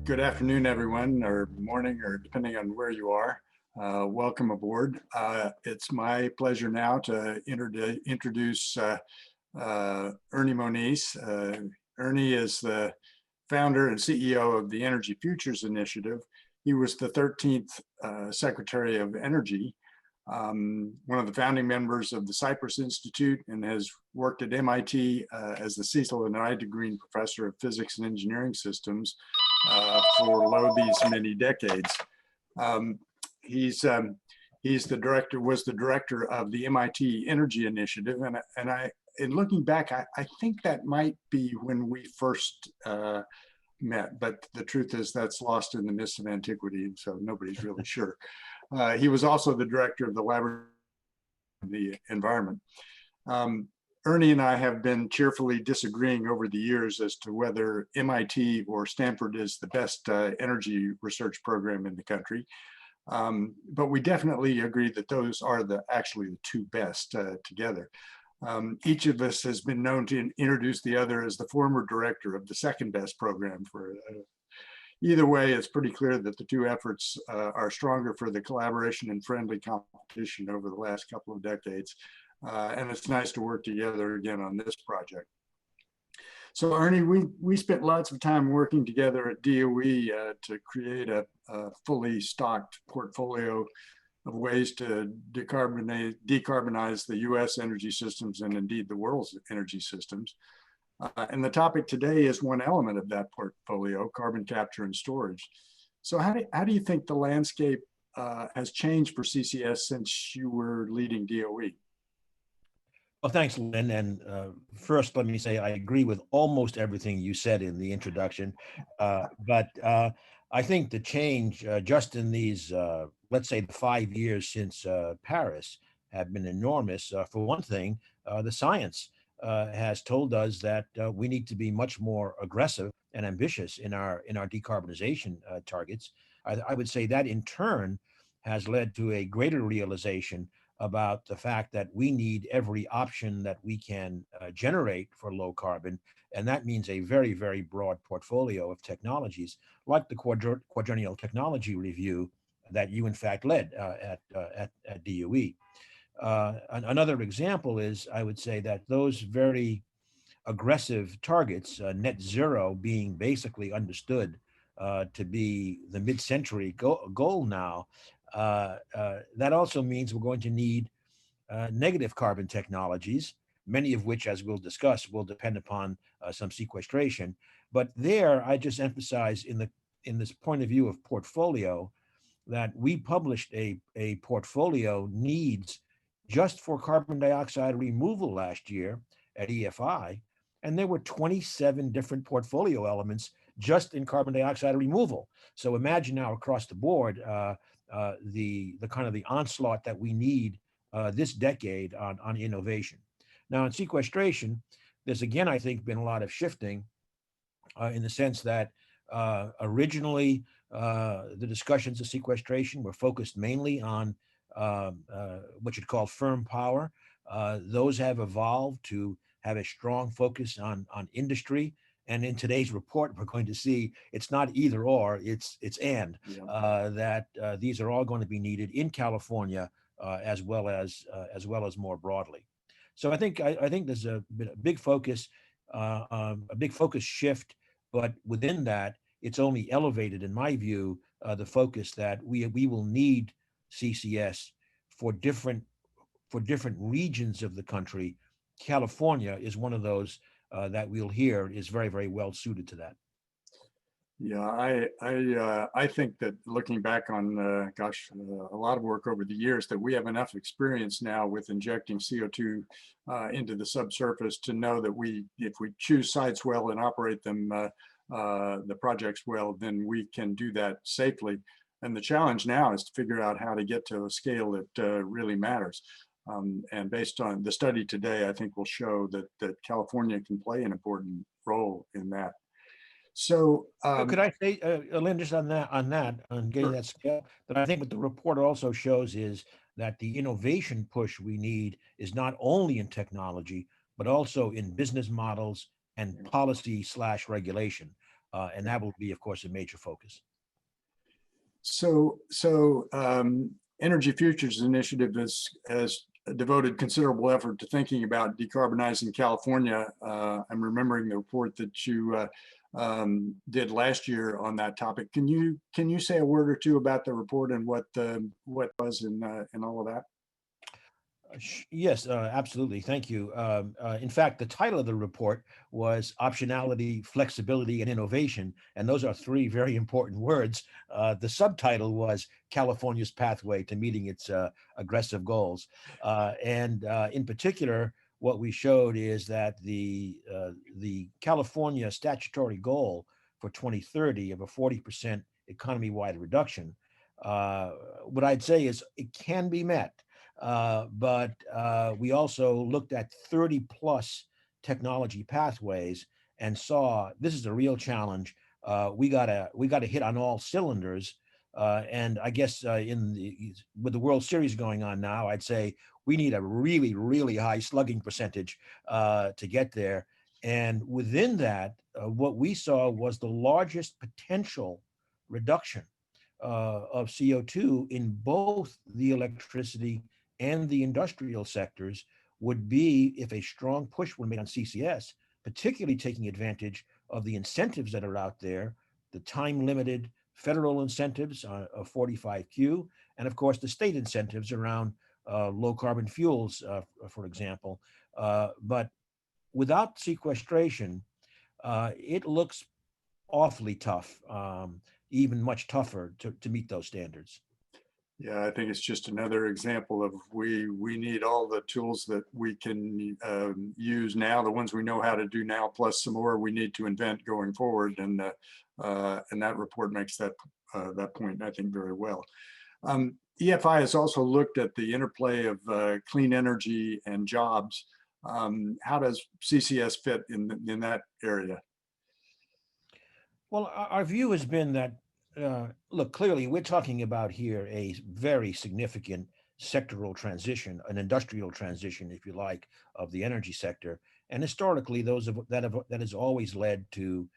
Good afternoon, everyone, or morning, or depending on where you are. Welcome aboard. It's my pleasure now to introduce Ernie Moniz. Ernie is the founder and CEO of the Energy Futures Initiative. He was the 13th Secretary of Energy, one of the founding members of the Cypress Institute, and has worked at MIT as the Cecil and Ida Green Professor of Physics and Engineering Systems for these many decades. He's the director, was the director of the MIT Energy Initiative, and in looking back, I think that might be when we first met, but the truth is that's lost in the mist of antiquity, and so nobody's really sure. He was also the director of the Laboratory of the Environment. Ernie and I have been cheerfully disagreeing over the years as to whether MIT or Stanford is the best energy research program in the country. But we definitely agree that those are actually the two best together. Each of us has been known to introduce the other as the former director of the second best program. Either way, it's pretty clear that the two efforts are stronger for the collaboration and friendly competition over the last couple of decades. And it's nice to work together again on this project. So Ernie, we spent lots of time working together at DOE to create a fully stocked portfolio of ways to decarbonize the US energy systems and indeed the world's energy systems. And the topic today is one element of that portfolio, carbon capture and storage. So how do you think the landscape has changed for CCS since you were leading DOE? Well, thanks, Lynn. And first, let me say I agree with almost everything you said in the introduction. But I think the change just in these, let's say, the 5 years since Paris have been enormous. For one thing, the science has told us that we need to be much more aggressive and ambitious in our decarbonization targets. I would say that in turn has led to a greater realization about the fact that we need every option that we can generate for low carbon. And that means a very, very broad portfolio of technologies, like the Quadrennial Technology Review that you, in fact, led at DOE. Another example is, I would say, that those very aggressive targets, net zero being basically understood to be the mid-century goal now, that also means we're going to need negative carbon technologies, many of which, as we'll discuss, will depend upon some sequestration. But there, I just emphasize in this point of view of portfolio that we published a portfolio needs just for carbon dioxide removal last year at EFI, and there were 27 different portfolio elements just in carbon dioxide removal. So imagine now across the board the kind of the onslaught that we need this decade on innovation. Now, in sequestration, there's again, I think, been a lot of shifting in the sense that originally the discussions of sequestration were focused mainly on what you'd call firm power. Those have evolved to have a strong focus on industry. And in today's report, we're going to see it's not either or, it's and, that these are all going to be needed in California as well as more broadly. So I think there's a big focus shift, but within that, it's only elevated, in my view, the focus that we will need CCS for different regions of the country. California is one of those that we'll hear is very, very well suited to that. Yeah, I think that looking back on, a lot of work over the years, that we have enough experience now with injecting CO2 into the subsurface to know that if we choose sites well and operate them, the projects well, then we can do that safely. And the challenge now is to figure out how to get to a scale that really matters. And based on the study today, I think will show that California can play an important role in that. So could I say, Lynn, just on getting sure. that scale, that I think what the report also shows is that the innovation push we need is not only in technology, but also in business models and policy/regulation. And that will be, of course, a major focus. So Energy Futures Initiative has devoted considerable effort to thinking about decarbonizing California. I'm remembering the report that you did last year on that topic. Can you say a word or two about the report and what was in all of that? Yes, absolutely. Thank you. In fact, the title of the report was Optionality, Flexibility, and Innovation. And those are three very important words. The subtitle was California's Pathway to Meeting its Aggressive Goals. And in particular, what we showed is that the California statutory goal for 2030 of a 40% economy-wide reduction, what I'd say is it can be met. But we also looked at 30 plus technology pathways and saw this is a real challenge. We gotta hit on all cylinders. And I guess with the World Series going on now, I'd say we need a really, really high slugging percentage to get there. And within that, what we saw was the largest potential reduction of CO2 in both the electricity and the industrial sectors would be if a strong push were made on CCS, particularly taking advantage of the incentives that are out there, the time limited federal incentives of 45Q, and of course the state incentives around low carbon fuels, for example. But without sequestration, it looks awfully tough, even much tougher to meet those standards. Yeah, I think it's just another example of we need all the tools that we can use now, the ones we know how to do now, plus some more we need to invent going forward. And that report makes that point, I think, very well. EFI has also looked at the interplay of clean energy and jobs. How does CCS fit in that area? Well, our view has been that, look, clearly we're talking about here a very significant sectoral transition, an industrial transition, if you like, of the energy sector. And historically, that has always led to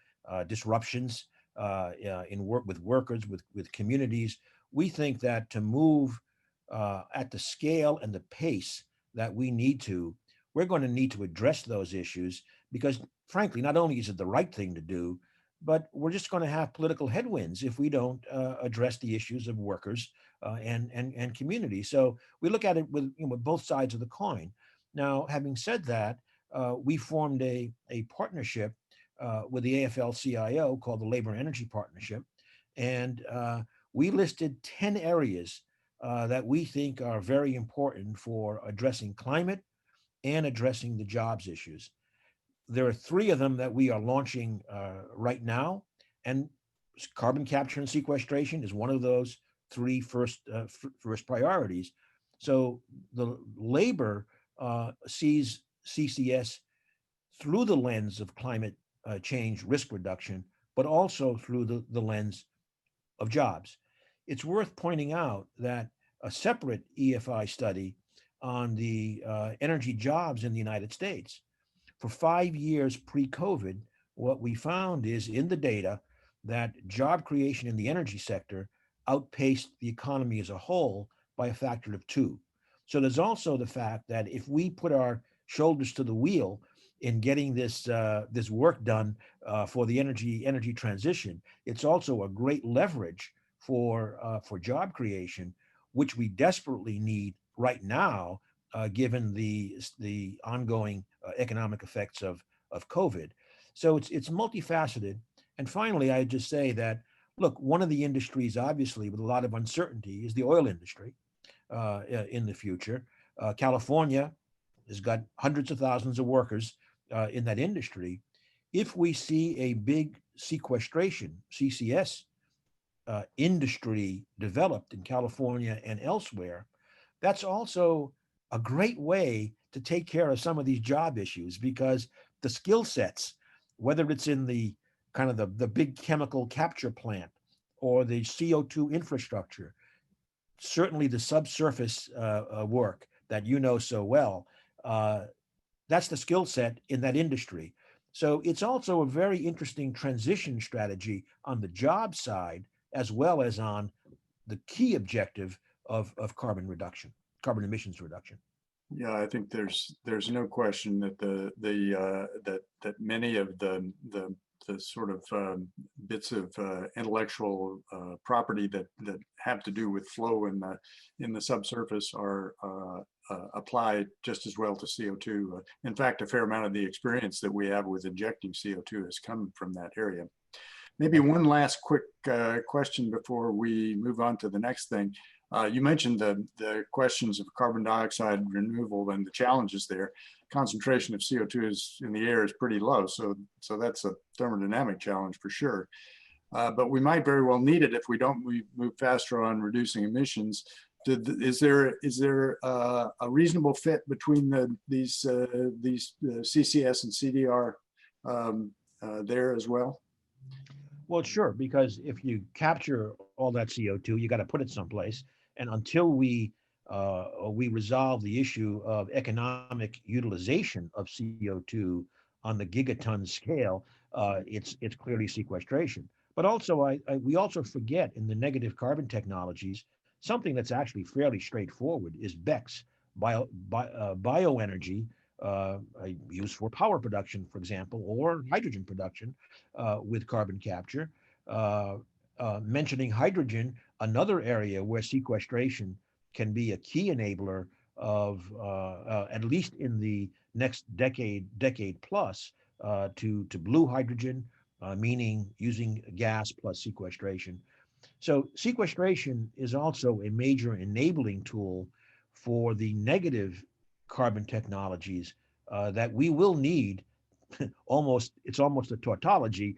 disruptions in work with workers, with communities. We think that to move at the scale and the pace that we need to, we're going to need to address those issues because, frankly, not only is it the right thing to do, but we're just going to have political headwinds if we don't address the issues of workers and communities. So we look at it with both sides of the coin. Now, having said that, we formed a partnership with the AFL-CIO called the Labor and Energy Partnership, and we listed 10 areas that we think are very important for addressing climate and addressing the jobs issues. There are three of them that we are launching right now, and carbon capture and sequestration is one of those three first priorities. So the labor sees CCS through the lens of climate change risk reduction, but also through the lens of jobs. It's worth pointing out that a separate EFI study on the energy jobs in the United States for 5 years pre-COVID, what we found is in the data that job creation in the energy sector outpaced the economy as a whole by a factor of 2. So there's also the fact that if we put our shoulders to the wheel in getting this work done for the energy transition, it's also a great leverage for job creation, which we desperately need right now, given the ongoing economic effects of COVID. So it's multifaceted. And finally, I just say that, look, one of the industries, obviously, with a lot of uncertainty is the oil industry in the future. California has got hundreds of thousands of workers in that industry. If we see a big sequestration, CCS industry developed in California and elsewhere, that's also a great way to take care of some of these job issues because the skill sets, whether it's in the kind of the big chemical capture plant or the CO2 infrastructure, certainly the subsurface work that you know so well, that's the skill set in that industry. So it's also a very interesting transition strategy on the job side, as well as on the key objective of carbon reduction, carbon emissions reduction. Yeah, I think there's no question that that many of the sort of bits of intellectual property that have to do with flow in the subsurface are applied just as well to CO2. In fact, a fair amount of the experience that we have with injecting CO2 has come from that area. Maybe one last quick question before we move on to the next thing. You mentioned the questions of carbon dioxide removal and the challenges there. Concentration of CO2 in the air is pretty low, so that's a thermodynamic challenge for sure. But we might very well need it if we don't move faster on reducing emissions. Is there a reasonable fit between these CCS and CDR there as well? Well, sure, because if you capture all that CO2, you got to put it someplace. And until we resolve the issue of economic utilization of CO2 on the gigaton scale, it's clearly sequestration. But also, we also forget in the negative carbon technologies something that's actually fairly straightforward is BECCS, bioenergy used for power production, for example, or hydrogen production with carbon capture. Mentioning hydrogen, another area where sequestration can be a key enabler of, at least in the next decade plus, to blue hydrogen, meaning using gas plus sequestration. So sequestration is also a major enabling tool for the negative carbon technologies that we will need. It's almost a tautology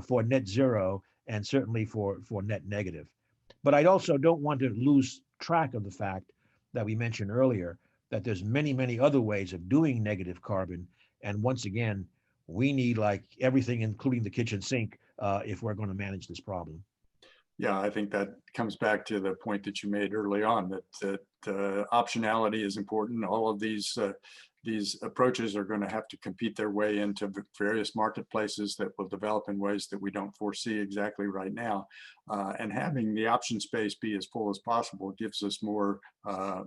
for net zero and certainly for net negative. But I also don't want to lose track of the fact that we mentioned earlier that there's many other ways of doing negative carbon. And once again, we need like everything, including the kitchen sink, if we're going to manage this problem. Yeah, I think that comes back to the point that you made early on, that optionality is important. All of these approaches are going to have to compete their way into various marketplaces that will develop in ways that we don't foresee exactly right now. And having the option space be as full as possible gives us more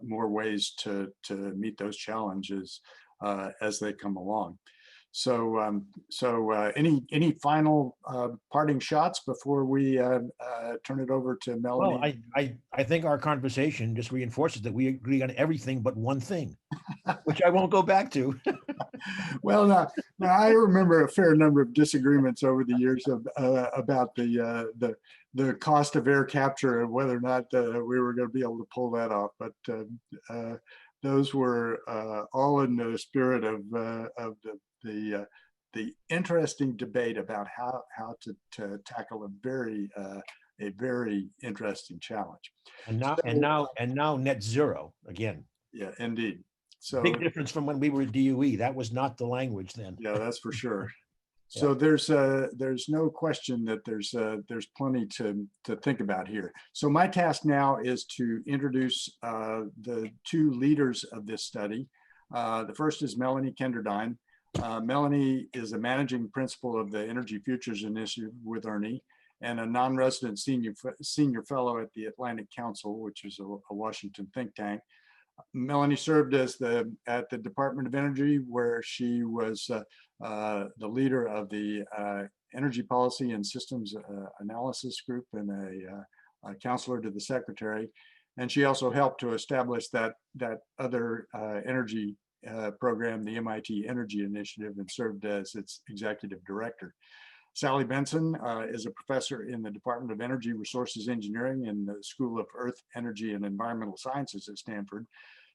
ways to meet those challenges as they come along. So, any final parting shots before we turn it over to Melanie? Well, I think our conversation just reinforces that we agree on everything but one thing, which I won't go back to. Well, now I remember a fair number of disagreements over the years about the cost of air capture and whether or not we were going to be able to pull that off. But those were all in the spirit of the interesting debate about how to tackle a very interesting challenge. And now net zero again. Yeah, indeed. So big difference from when we were DOE. That was not the language then. Yeah, that's for sure. So yeah. There's no question that there's plenty to think about here. So my task now is to introduce the two leaders of this study. The first is Melanie Kenderdine. Melanie is a managing principal of the Energy Futures Initiative with Ernie and a non-resident senior fellow at the Atlantic Council, which is a Washington think tank. Melanie served at the Department of Energy, where she was the leader of the Energy Policy and Systems Analysis Group and a counselor to the secretary. And she also helped to establish that other energy program, the MIT Energy Initiative, and served as its executive director. Sally Benson is a professor in the Department of Energy Resources Engineering in the School of Earth, Energy, and Environmental Sciences at Stanford.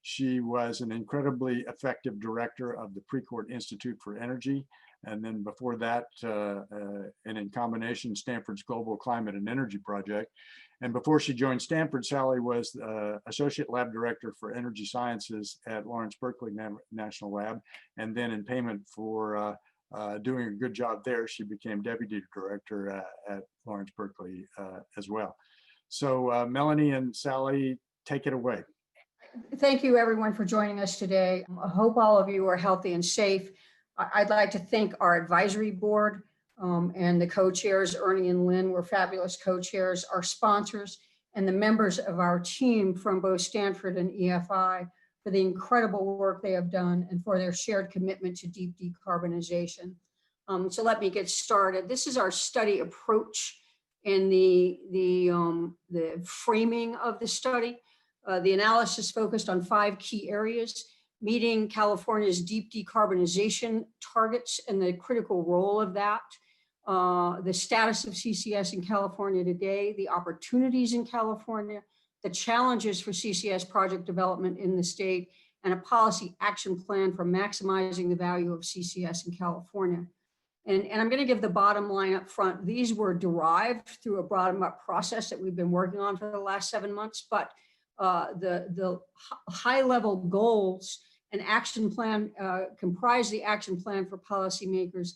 She was an incredibly effective director of the Precourt Institute for Energy. And then before that, and in combination, Stanford's Global Climate and Energy Project. And before she joined Stanford, Sally was Associate Lab Director for Energy Sciences at Lawrence Berkeley National Lab. And then in payment for doing a good job there, she became Deputy Director at Lawrence Berkeley as well. So Melanie and Sally, take it away. Thank you everyone for joining us today. I hope all of you are healthy and safe. I'd like to thank our advisory board and the co-chairs, Ernie and Lynn were fabulous co-chairs, our sponsors, and the members of our team from both Stanford and EFI for the incredible work they have done and for their shared commitment to deep decarbonization. So let me get started. This is our study approach and the framing of the study. The analysis focused on 5 key areas: meeting California's deep decarbonization targets and the critical role of that, the status of CCS in California today, the opportunities in California, the challenges for CCS project development in the state, and a policy action plan for maximizing the value of CCS in California. And I'm going to give the bottom line up front. These were derived through a bottom-up process that we've been working on for the last 7 months, but the high-level goals and action plan comprise the action plan for policymakers,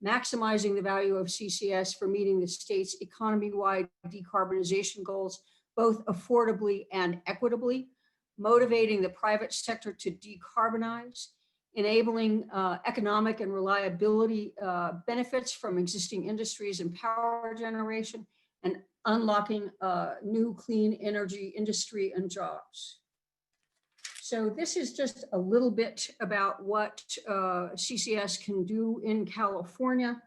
maximizing the value of CCS for meeting the state's economy-wide decarbonization goals, both affordably and equitably, motivating the private sector to decarbonize, enabling economic and reliability benefits from existing industries and power generation, and unlocking new clean energy industry and jobs. So this is just a little bit about what CCS can do in California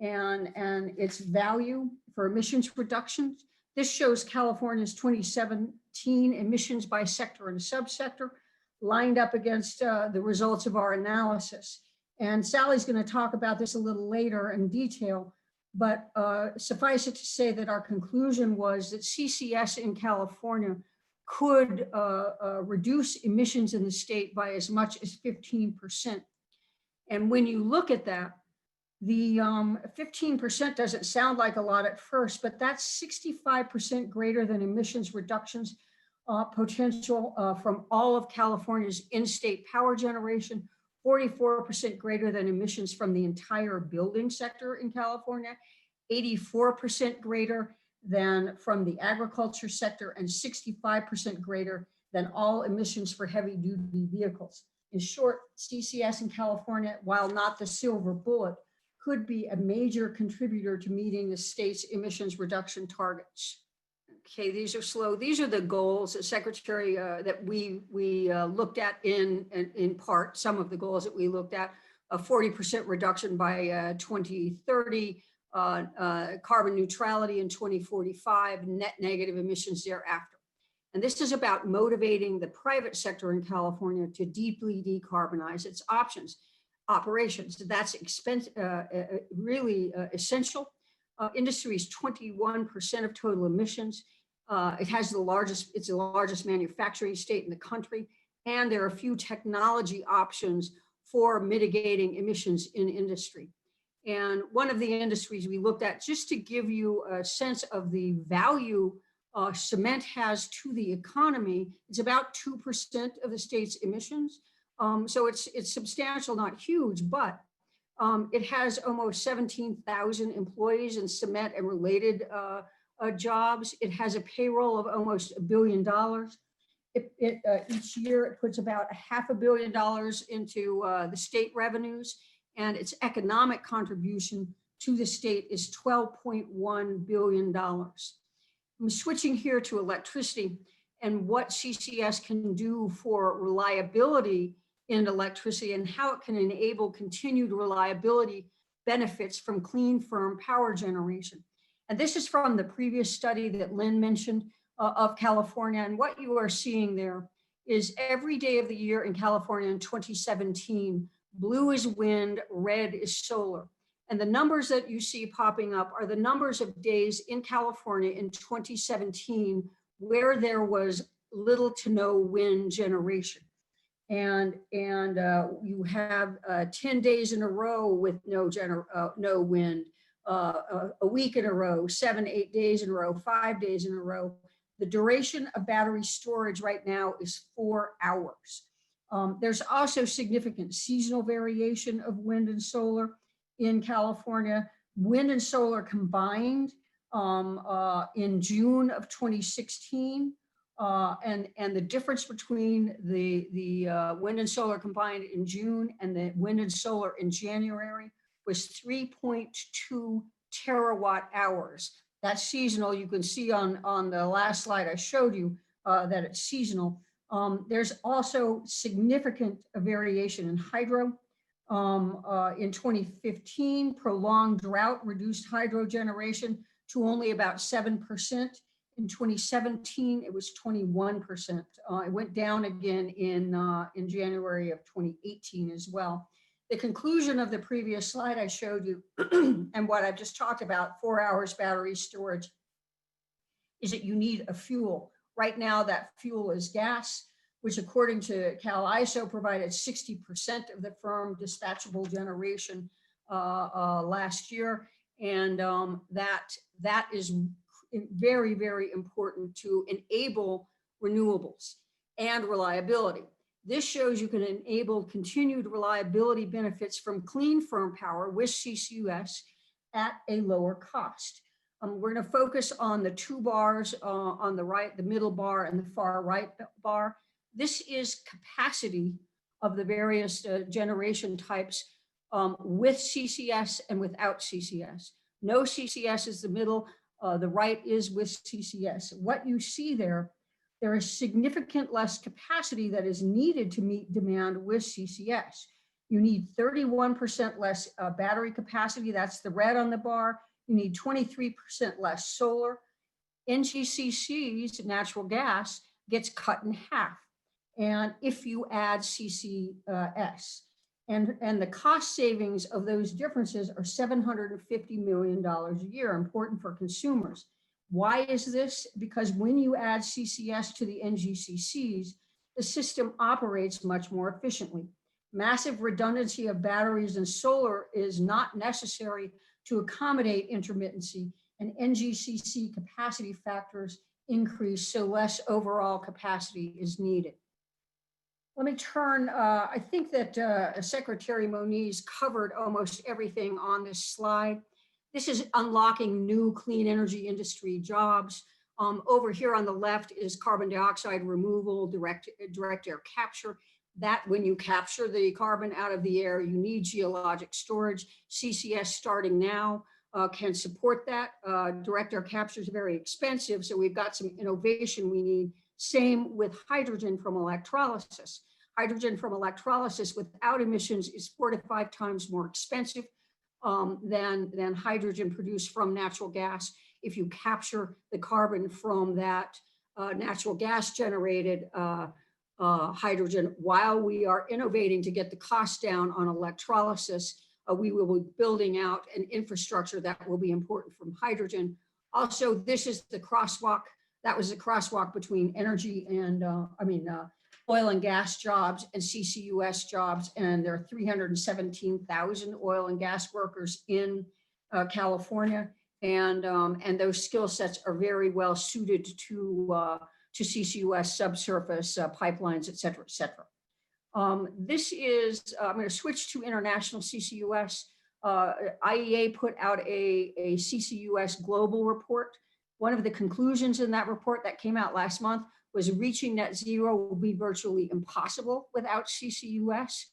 and its value for emissions reductions. This shows California's 2017 emissions by sector and subsector lined up against the results of our analysis. And Sally's going to talk about this a little later in detail, but suffice it to say that our conclusion was that CCS in California could reduce emissions in the state by as much as 15%. And when you look at that, the 15% doesn't sound like a lot at first, but that's 65% greater than emissions reductions potential from all of California's in-state power generation, 44% greater than emissions from the entire building sector in California, 84% greater than from the agriculture sector, and 65% greater than all emissions for heavy-duty vehicles. In short, CCS in California, while not the silver bullet, could be a major contributor to meeting the state's emissions reduction targets. Okay, these are slow. These are the goals that Secretary that we looked at in part, some of the goals that we looked at, a 40% reduction by 2030, carbon neutrality in 2045, net negative emissions thereafter. And this is about motivating the private sector in California to deeply decarbonize its operations. That's really essential. Industry is 21% of total emissions. It's the largest manufacturing state in the country, and there are few technology options for mitigating emissions in industry. And one of the industries we looked at, just to give you a sense of the value cement has to the economy, it's about 2% of the state's emissions. So it's substantial, not huge, but it has almost 17,000 employees in cement and related jobs. It has a payroll of almost $1 billion. Each year it puts about $500 million into the state revenues, and its economic contribution to the state is $12.1 billion. I'm switching here to electricity and what CCS can do for reliability in electricity and how it can enable continued reliability benefits from clean, firm power generation. And this is from the previous study that Lynn mentioned of California. And what you are seeing there is every day of the year in California in 2017, blue is wind, red is solar. And the numbers that you see popping up are the numbers of days in California in 2017 where there was little to no wind generation. And you have 10 days in a row with no wind, a week in a row, 7-8 days in a row, 5 days in a row. The duration of battery storage right now is 4 hours. There's also significant seasonal variation of wind and solar in California. Wind and solar combined in June of 2016 And the difference between the wind and solar combined in June and the wind and solar in January was 3.2 terawatt hours. That's seasonal. You can see on the last slide I showed you that it's seasonal. There's also significant variation in hydro. In 2015, prolonged drought reduced hydro generation to only about 7%. In 2017, it was 21%. It went down again in January of 2018 as well. The conclusion of the previous slide I showed you and what I've just talked about, 4 hours battery storage, is that you need a fuel. Right now, that fuel is gas, which according to Cal ISO provided 60% of the firm dispatchable generation last year. And that is very, very important to enable renewables and reliability. This shows you can enable continued reliability benefits from clean firm power with CCUS at a lower cost. We're going to focus on the two bars on the right, the middle bar and the far right bar. This is capacity of the various generation types with CCS and without CCS. No CCS is the middle, the right is with CCS. What you see there is significant less capacity that is needed to meet demand with CCS. You need 31% less battery capacity, that's the red on the bar. You need 23% less solar. NGCC's natural gas gets cut in half. And if you add CCS, and the cost savings of those differences are $750 million a year, important for consumers. Why is this? Because when you add CCS to the NGCCs, the system operates much more efficiently. Massive redundancy of batteries and solar is not necessary to accommodate intermittency, and NGCC capacity factors increase, so less overall capacity is needed. Let me turn, I think that Secretary Moniz covered almost everything on this slide. This is unlocking new clean energy industry jobs. Over here on the left is carbon dioxide removal, direct air capture. That when you capture the carbon out of the air, you need geologic storage. CCS starting now can support that. Direct air capture is very expensive, so we've got some innovation we need. Same with hydrogen from electrolysis. Hydrogen from electrolysis without emissions is 4 to 5 times more expensive than hydrogen produced from natural gas. If you capture the carbon from that natural gas generated hydrogen, while we are innovating to get the cost down on electrolysis, we will be building out an infrastructure that will be important from hydrogen. Also, this is the crosswalk. That was the crosswalk between energy and, oil and gas jobs and CCUS jobs. And there are 317,000 oil and gas workers in California. And those skill sets are very well suited to CCUS, subsurface pipelines, et cetera, et cetera. This is, I'm going to switch to international CCUS. IEA put out a CCUS global report. One of the conclusions in that report that came out last month was reaching net zero will be virtually impossible without CCUS.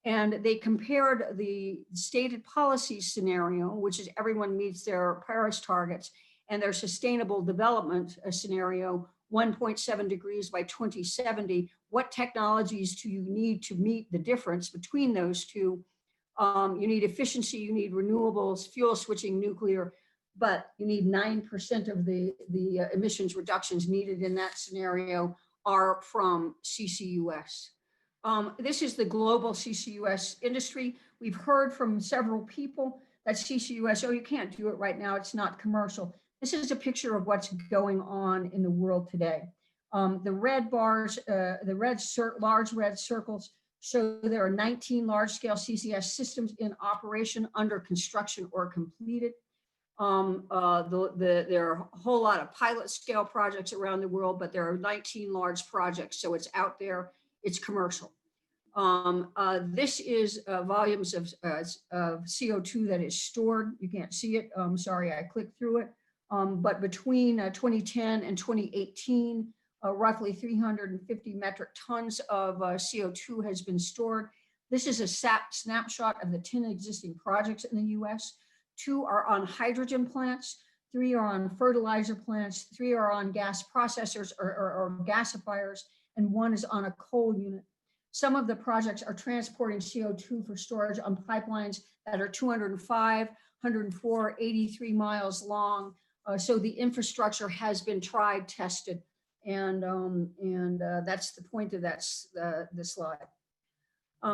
And they compared the stated policy scenario, which is everyone meets their Paris targets, and their sustainable development scenario, 1.7 degrees by 2070. What technologies do you need to meet the difference between those two? You need efficiency, you need renewables, fuel switching, nuclear, but you need 9% of the emissions reductions needed in that scenario are from CCUS. This is the global CCUS industry. We've heard from several people that CCUS, oh, you can't do it right now, it's not commercial. This is a picture of what's going on in the world today. The red bars, large red circles show there are 19 large-scale CCS systems in operation, under construction, or completed. There are a whole lot of pilot scale projects around the world, but there are 19 large projects, so it's out there, it's commercial. This is volumes of CO2 that is stored. You can't see it, sorry, I clicked through it. But between 2010 and 2018, roughly 350 metric tons of CO2 has been stored. This is a snapshot of the 10 existing projects in the US. 2 are on hydrogen plants, 3 are on fertilizer plants, 3 are on gas processors or gasifiers, and 1 is on a coal unit. Some of the projects are transporting CO2 for storage on pipelines that are 205, 104, 83 miles long. So the infrastructure has been tried, tested, and that's the point of the slide.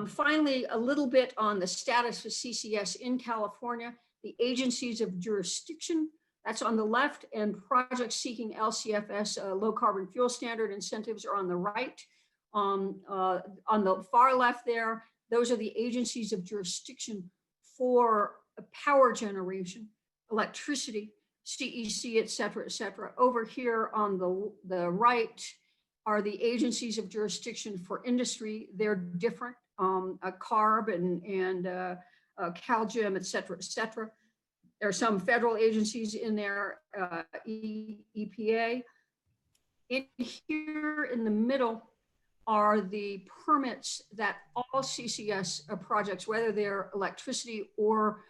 Finally, a little bit on the status of CCS in California, the agencies of jurisdiction, that's on the left, and projects seeking LCFS, low carbon fuel standard incentives, are on the right. On the far left there, those are the agencies of jurisdiction for power generation, electricity, CEC, et cetera, et cetera. Over here on the right are the agencies of jurisdiction for industry. They're different, CARB and CalGEM, et cetera, et cetera. There are some federal agencies in there, EPA. In here in the middle are the permits that all CCS projects, whether they're electricity or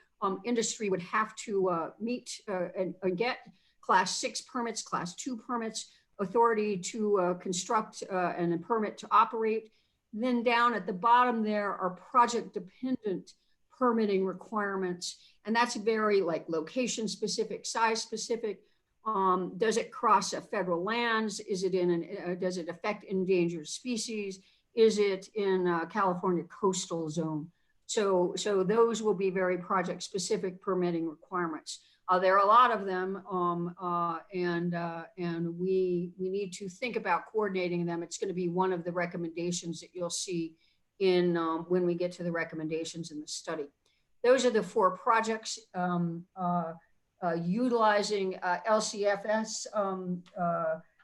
industry, would have to meet and get. Class 6 permits, Class 2 permits, authority to construct and a permit to operate. Then down at the bottom there are project dependent permitting requirements. And that's very like location specific, size specific. Does it cross a federal lands? Is it in does it affect endangered species? Is it in California coastal zone? So those will be very project specific permitting requirements. There are a lot of them, and we need to think about coordinating them. It's going to be one of the recommendations that you'll see in when we get to the recommendations in the study. Those are the 4 projects utilizing LCFS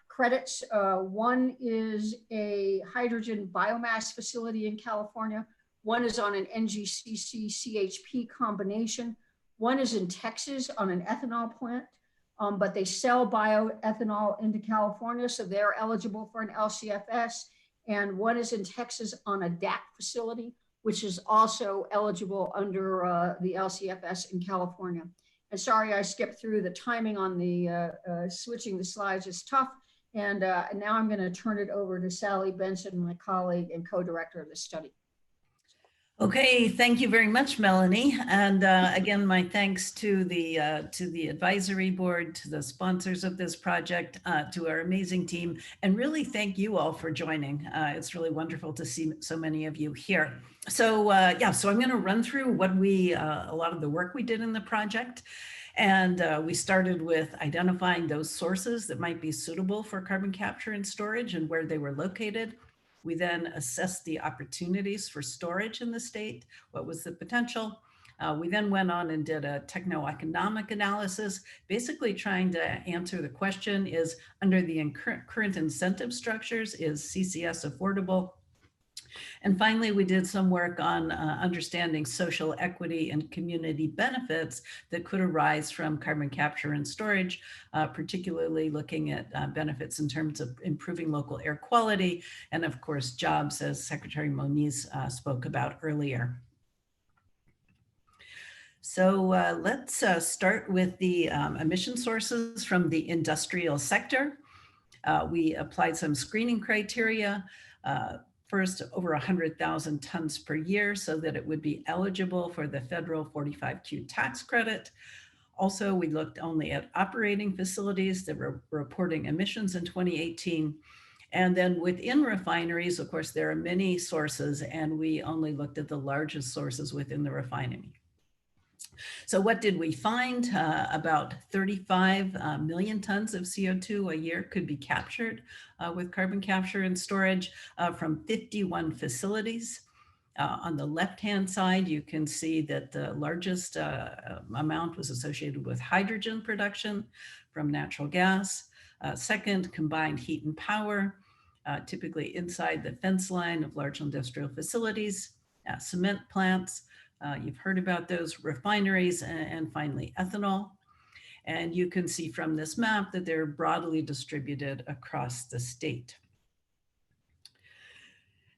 credits. One is a hydrogen biomass facility in California. One is on an NGCC CHP combination. One is in Texas on an ethanol plant, but they sell bioethanol into California, so they're eligible for an LCFS. And one is in Texas on a DAC facility, which is also eligible under the LCFS in California. And sorry, I skipped through the timing on the switching the slides is tough. And now I'm going to turn it over to Sally Benson, my colleague and co-director of the study. Okay, thank you very much, Melanie. And again, my thanks to the advisory board, to the sponsors of this project, to our amazing team, and really thank you all for joining. It's really wonderful to see so many of you here. So so I'm going to run through what a lot of the work we did in the project. And we started with identifying those sources that might be suitable for carbon capture and storage and where they were located. We then assessed the opportunities for storage in the state. What was the potential? We then went on and did a techno-economic analysis, basically trying to answer the question, is under the current incentive structures, is CCS affordable? And finally, we did some work on understanding social equity and community benefits that could arise from carbon capture and storage, particularly looking at benefits in terms of improving local air quality, and of course, jobs, as Secretary Moniz spoke about earlier. So let's start with the emission sources from the industrial sector. We applied some screening criteria. First, over 100,000 tons per year so that it would be eligible for the federal 45Q tax credit. Also, we looked only at operating facilities that were reporting emissions in 2018. And then within refineries, of course, there are many sources, and we only looked at the largest sources within the refinery. So what did we find? About 35 million tons of CO2 a year could be captured with carbon capture and storage from 51 facilities. On the left-hand side, you can see that the largest amount was associated with hydrogen production from natural gas. Second, combined heat and power, typically inside the fence line of large industrial facilities, cement plants. You've heard about those, refineries, and finally ethanol. And you can see from this map that they're broadly distributed across the state.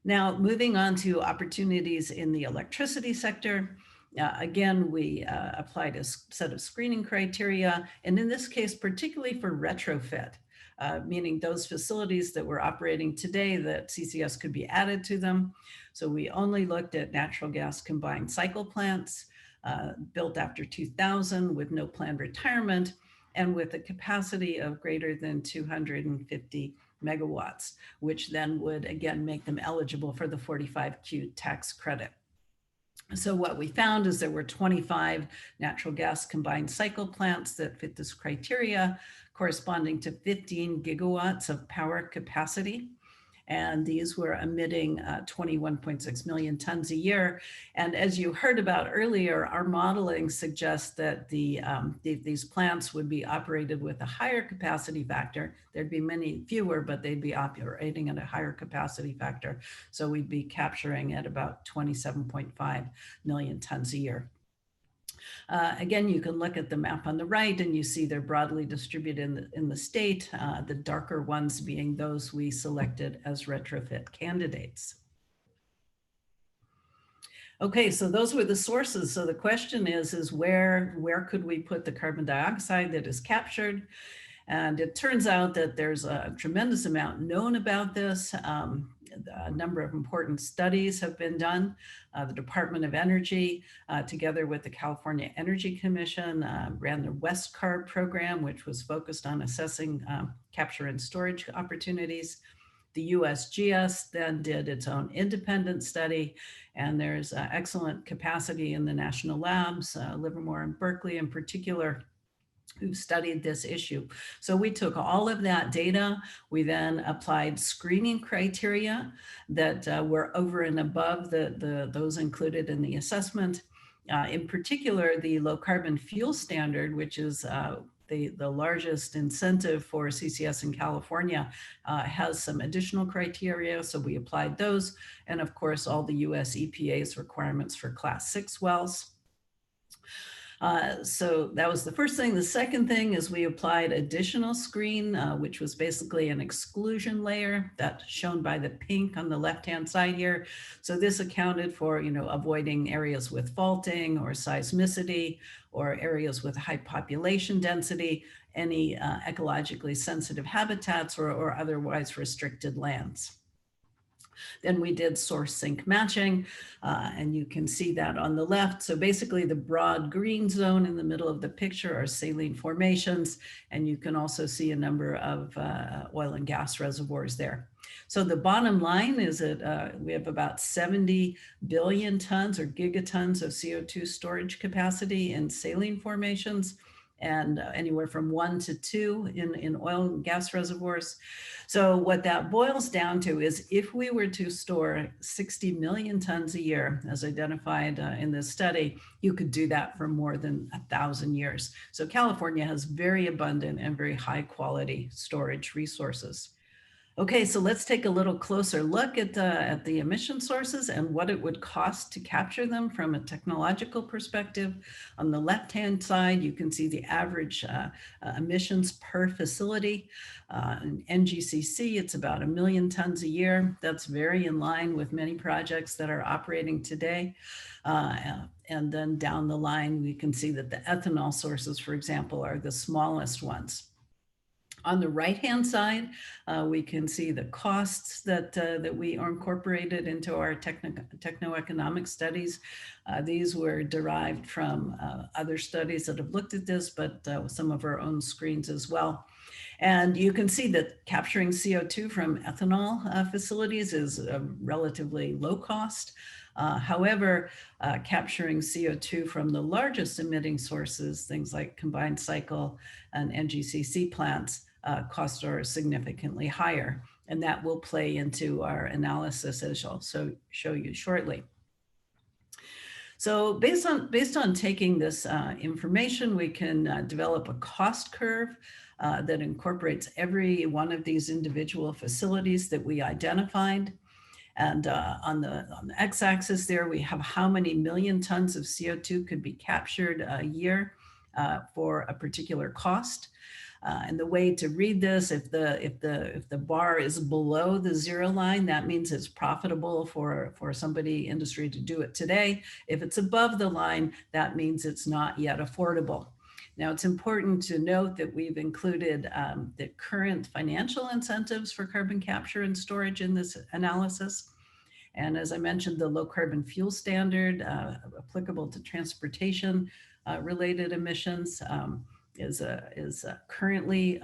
Now, moving on to opportunities in the electricity sector. Again, we applied a set of screening criteria, and in this case, particularly for retrofit, meaning those facilities that were operating today that CCS could be added to them. So we only looked at natural gas combined cycle plants built after 2000 with no planned retirement and with a capacity of greater than 250 megawatts, which then would again make them eligible for the 45Q tax credit. So what we found is there were 25 natural gas combined cycle plants that fit this criteria, corresponding to 15 gigawatts of power capacity. And these were emitting 21.6 million tons a year. And as you heard about earlier, our modeling suggests that these plants would be operated with a higher capacity factor. There'd be many fewer, but they'd be operating at a higher capacity factor. So we'd be capturing at about 27.5 million tons a year. Again, you can look at the map on the right and you see they're broadly distributed in the state, the darker ones being those we selected as retrofit candidates. Okay, so those were the sources. So the question is where could we put the carbon dioxide that is captured? And it turns out that there's a tremendous amount known about this. A number of important studies have been done. The Department of Energy, together with the California Energy Commission, ran the WestCarb program, which was focused on assessing capture and storage opportunities. The USGS then did its own independent study, and there's excellent capacity in the national labs, Livermore and Berkeley in particular, who studied this issue. So we took all of that data. We then applied screening criteria that were over and above those included in the assessment. In particular, the low carbon fuel standard, which is the largest incentive for CCS in California, has some additional criteria. So we applied those. And of course, all the US EPA's requirements for Class 6 wells. So that was the first thing. The second thing is we applied additional screen, which was basically an exclusion layer that's shown by the pink on the left-hand side here. So this accounted for, avoiding areas with faulting or seismicity or areas with high population density, any ecologically sensitive habitats or otherwise restricted lands. Then we did source sink matching, and you can see that on the left. So basically the broad green zone in the middle of the picture are saline formations, and you can also see a number of oil and gas reservoirs there. So the bottom line is that we have about 70 billion tons or gigatons of CO2 storage capacity in saline formations, and anywhere from 1 to 2 in oil and gas reservoirs. So what that boils down to is if we were to store 60 million tons a year, as identified in this study, you could do that for more than 1,000 years. So California has very abundant and very high quality storage resources. Okay, so let's take a little closer look at the emission sources and what it would cost to capture them from a technological perspective. On the left-hand side, you can see the average emissions per facility. In NGCC, it's about 1 million tons a year. That's very in line with many projects that are operating today. And then down the line, we can see that the ethanol sources, for example, are the smallest ones. On the right-hand side, we can see the costs that we are incorporated into our techno-economic studies. These were derived from other studies that have looked at this, but some of our own screens as well. And you can see that capturing CO2 from ethanol facilities is relatively low cost. However, capturing CO2 from the largest emitting sources, things like combined cycle and NGCC plants, costs are significantly higher, and that will play into our analysis, as I'll show you shortly. So based on taking this information, we can develop a cost curve that incorporates every one of these individual facilities that we identified. And on the x-axis there, we have how many million tons of CO2 could be captured a year for a particular cost. And the way to read this, if the bar is below the zero line, that means it's profitable for industry to do it today. If it's above the line, that means it's not yet affordable. Now, it's important to note that we've included the current financial incentives for carbon capture and storage in this analysis. And as I mentioned, the low carbon fuel standard applicable to transportation related emissions is currently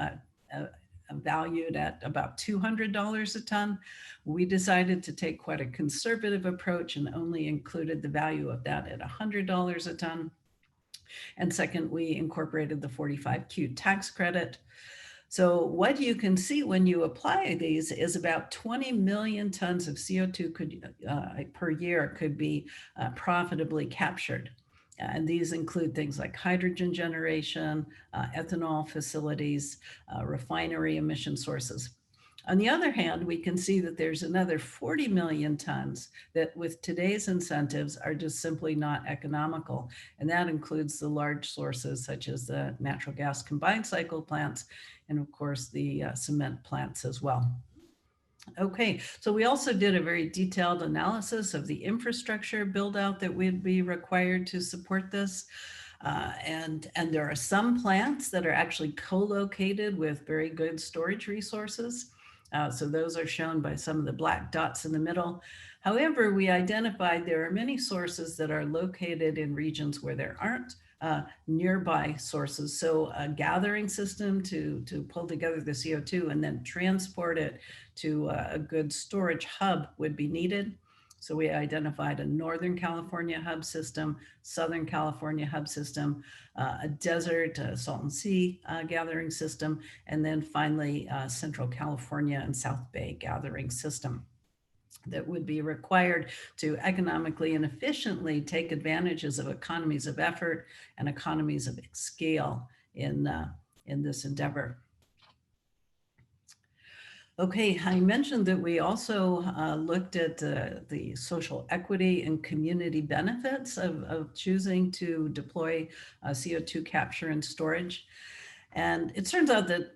valued at about $200 a ton. We decided to take quite a conservative approach and only included the value of that at $100 a ton. And second, we incorporated the 45Q tax credit. So what you can see when you apply these is about 20 million tons of CO2 per year could be profitably captured. And these include things like hydrogen generation, ethanol facilities, refinery emission sources. On the other hand, we can see that there's another 40 million tons that with today's incentives are just simply not economical. And that includes the large sources such as the natural gas combined cycle plants, and of course the cement plants as well. Okay, so we also did a very detailed analysis of the infrastructure build out that would be required to support this. And there are some plants that are actually co-located with very good storage resources. So those are shown by some of the black dots in the middle. However, we identified there are many sources that are located in regions where there aren't nearby sources. So a gathering system to pull together the CO2 and then transport it to a good storage hub would be needed. So we identified a Northern California hub system, Southern California hub system, a desert, Salton Sea gathering system, and then finally Central California and South Bay gathering system that would be required to economically and efficiently take advantages of economies of effort and economies of scale in this endeavor. Okay, I mentioned that we also looked at the social equity and community benefits of choosing to deploy CO2 capture and storage. And it turns out that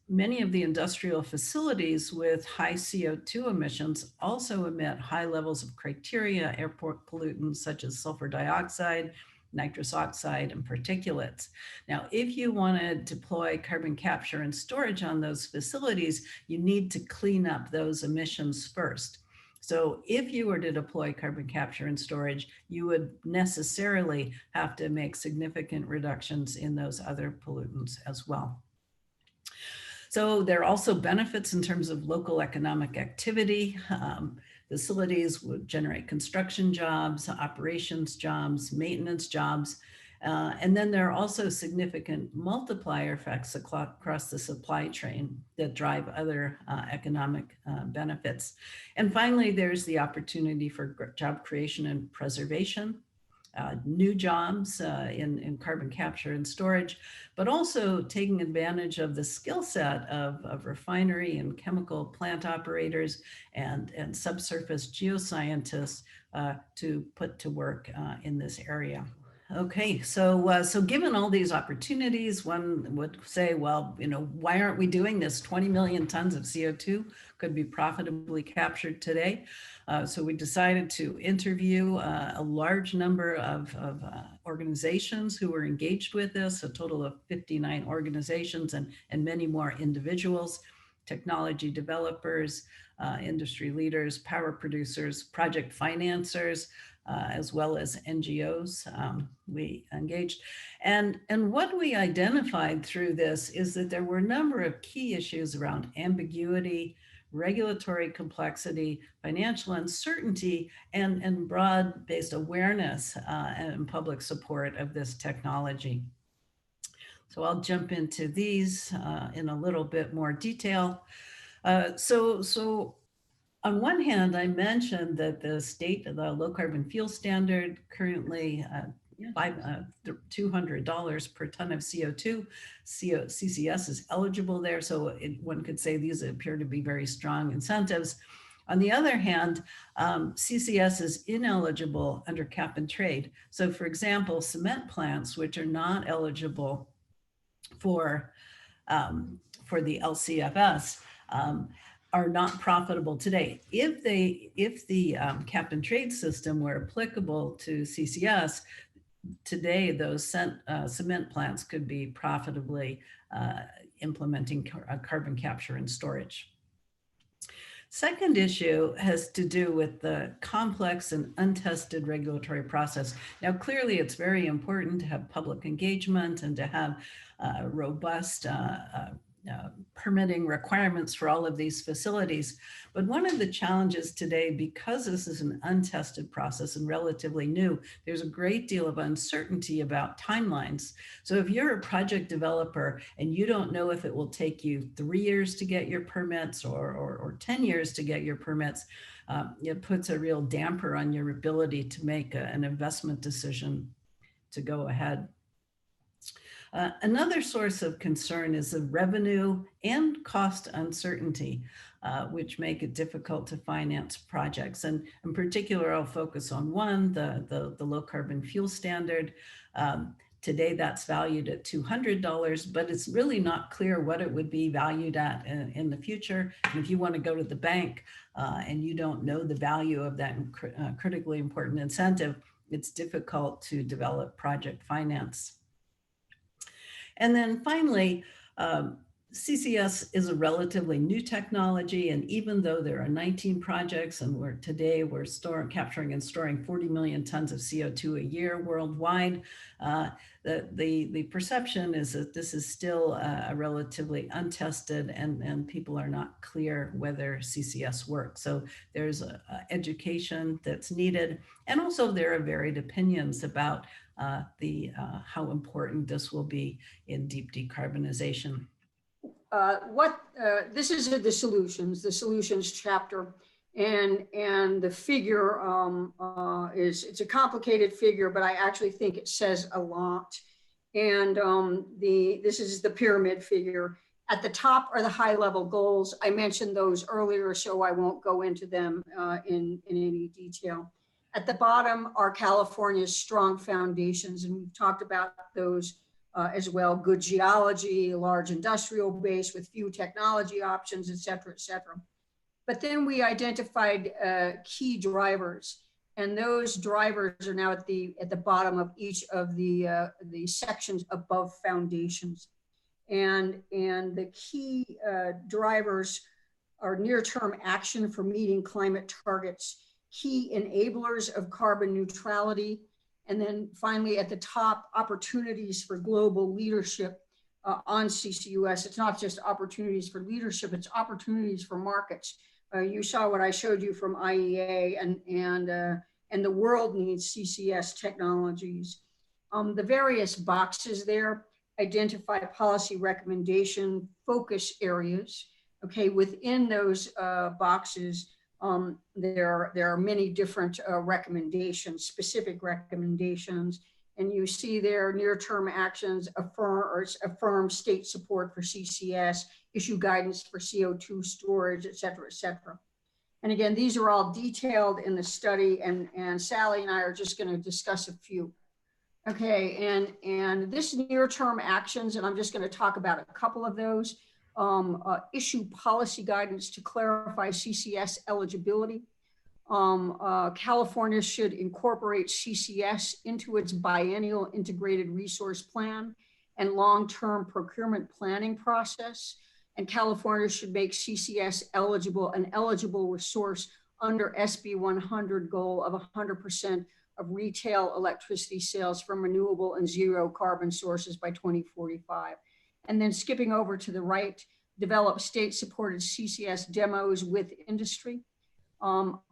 many of the industrial facilities with high CO2 emissions also emit high levels of criteria airport pollutants such as sulfur dioxide, nitrous oxide, and particulates. Now, if you want to deploy carbon capture and storage on those facilities, you need to clean up those emissions first. So if you were to deploy carbon capture and storage, you would necessarily have to make significant reductions in those other pollutants as well. So there are also benefits in terms of local economic activity. Facilities would generate construction jobs, operations jobs, maintenance jobs. And then there are also significant multiplier effects across the supply chain that drive other economic benefits. And finally, there's the opportunity for job creation and preservation. New jobs in carbon capture and storage, but also taking advantage of the skill set of refinery and chemical plant operators and subsurface geoscientists to put to work in this area. Okay, so given all these opportunities, one would say, well, why aren't we doing this? 20 million tons of CO2 could be profitably captured today. So we decided to interview a large number of organizations who were engaged with this, a total of 59 organizations and many more individuals, technology developers, industry leaders, power producers, project financiers, as well as NGOs we engaged. And what we identified through this is that there were a number of key issues around ambiguity, regulatory complexity, financial uncertainty, and broad-based awareness and public support of this technology. So I'll jump into these in a little bit more detail. So on one hand, I mentioned that the state of the low carbon fuel standard currently $200 per ton of CO2. CCS is eligible there. So one could say these appear to be very strong incentives. On the other hand, CCS is ineligible under cap and trade. So for example, cement plants, which are not eligible for the LCFS, are not profitable today. If the cap and trade system were applicable to CCS, today those cement plants could be profitably implementing carbon capture and storage. Second issue has to do with the complex and untested regulatory process. Now, clearly, it's very important to have public engagement and to have robust permitting requirements for all of these facilities. But one of the challenges today, because this is an untested process and relatively new, there's a great deal of uncertainty about timelines. So if you're a project developer and you don't know if it will take you 3 years to get your permits or 10 years to get your permits, it puts a real damper on your ability to make an investment decision to go ahead. Another source of concern is the revenue and cost uncertainty, which make it difficult to finance projects. And in particular, I'll focus on one, the low carbon fuel standard. Today, that's valued at $200, but it's really not clear what it would be valued at in the future. And if you want to go to the bank and you don't know the value of that critically important incentive, it's difficult to develop project finance. And then finally, CCS is a relatively new technology, and even though there are 19 projects and we're capturing and storing 40 million tons of CO2 a year worldwide, the perception is that this is still a relatively untested, and people are not clear whether CCS works. So there's education that's needed, and also there are varied opinions about how important this will be in deep decarbonization. This is the solutions chapter, and the figure it's a complicated figure, but I actually think it says a lot. And this is the pyramid figure. At the top are the high level goals. I mentioned those earlier, so I won't go into them in any detail. At the bottom are California's strong foundations, and we've talked about those as well. Good geology, a large industrial base with few technology options, et cetera, et cetera. But then we identified key drivers, and those drivers are now at the bottom of each of the sections above foundations. And the key drivers are near-term action for meeting climate targets, key enablers of carbon neutrality, and then finally at the top, opportunities for global leadership on CCUS. It's not just opportunities for leadership, it's opportunities for markets. You saw what I showed you from IEA, and the world needs CCS technologies. The various boxes there identify policy recommendation focus areas. Okay, within those boxes, there are many different recommendations, specific recommendations, and you see there near-term actions, affirm state support for CCS, issue guidance for CO2 storage, et cetera, et cetera. And again, these are all detailed in the study, and Sally and I are just going to discuss a few. Okay, and this near-term actions, and I'm just going to talk about a couple of those. Issue policy guidance to clarify CCS eligibility. California should incorporate CCS into its biennial integrated resource plan and long-term procurement planning process. And California should make CCS an eligible resource under SB 100 goal of 100% of retail electricity sales from renewable and zero carbon sources by 2045. And then skipping over to the right, develop state-supported CCS demos with industry.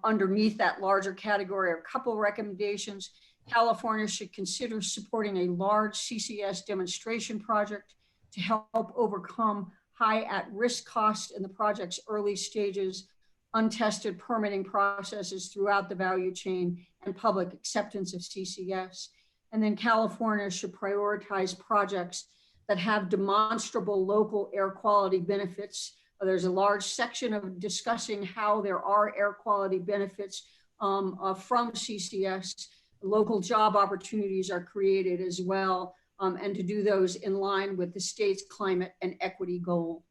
Underneath that larger category are a couple recommendations. California should consider supporting a large CCS demonstration project to help overcome high at-risk costs in the project's early stages, untested permitting processes throughout the value chain, and public acceptance of CCS. And then California should prioritize projects that have demonstrable local air quality benefits There's a large section of discussing how there are air quality benefits from CCS. Local job opportunities are created as well, and to do those in line with the state's climate and equity goals.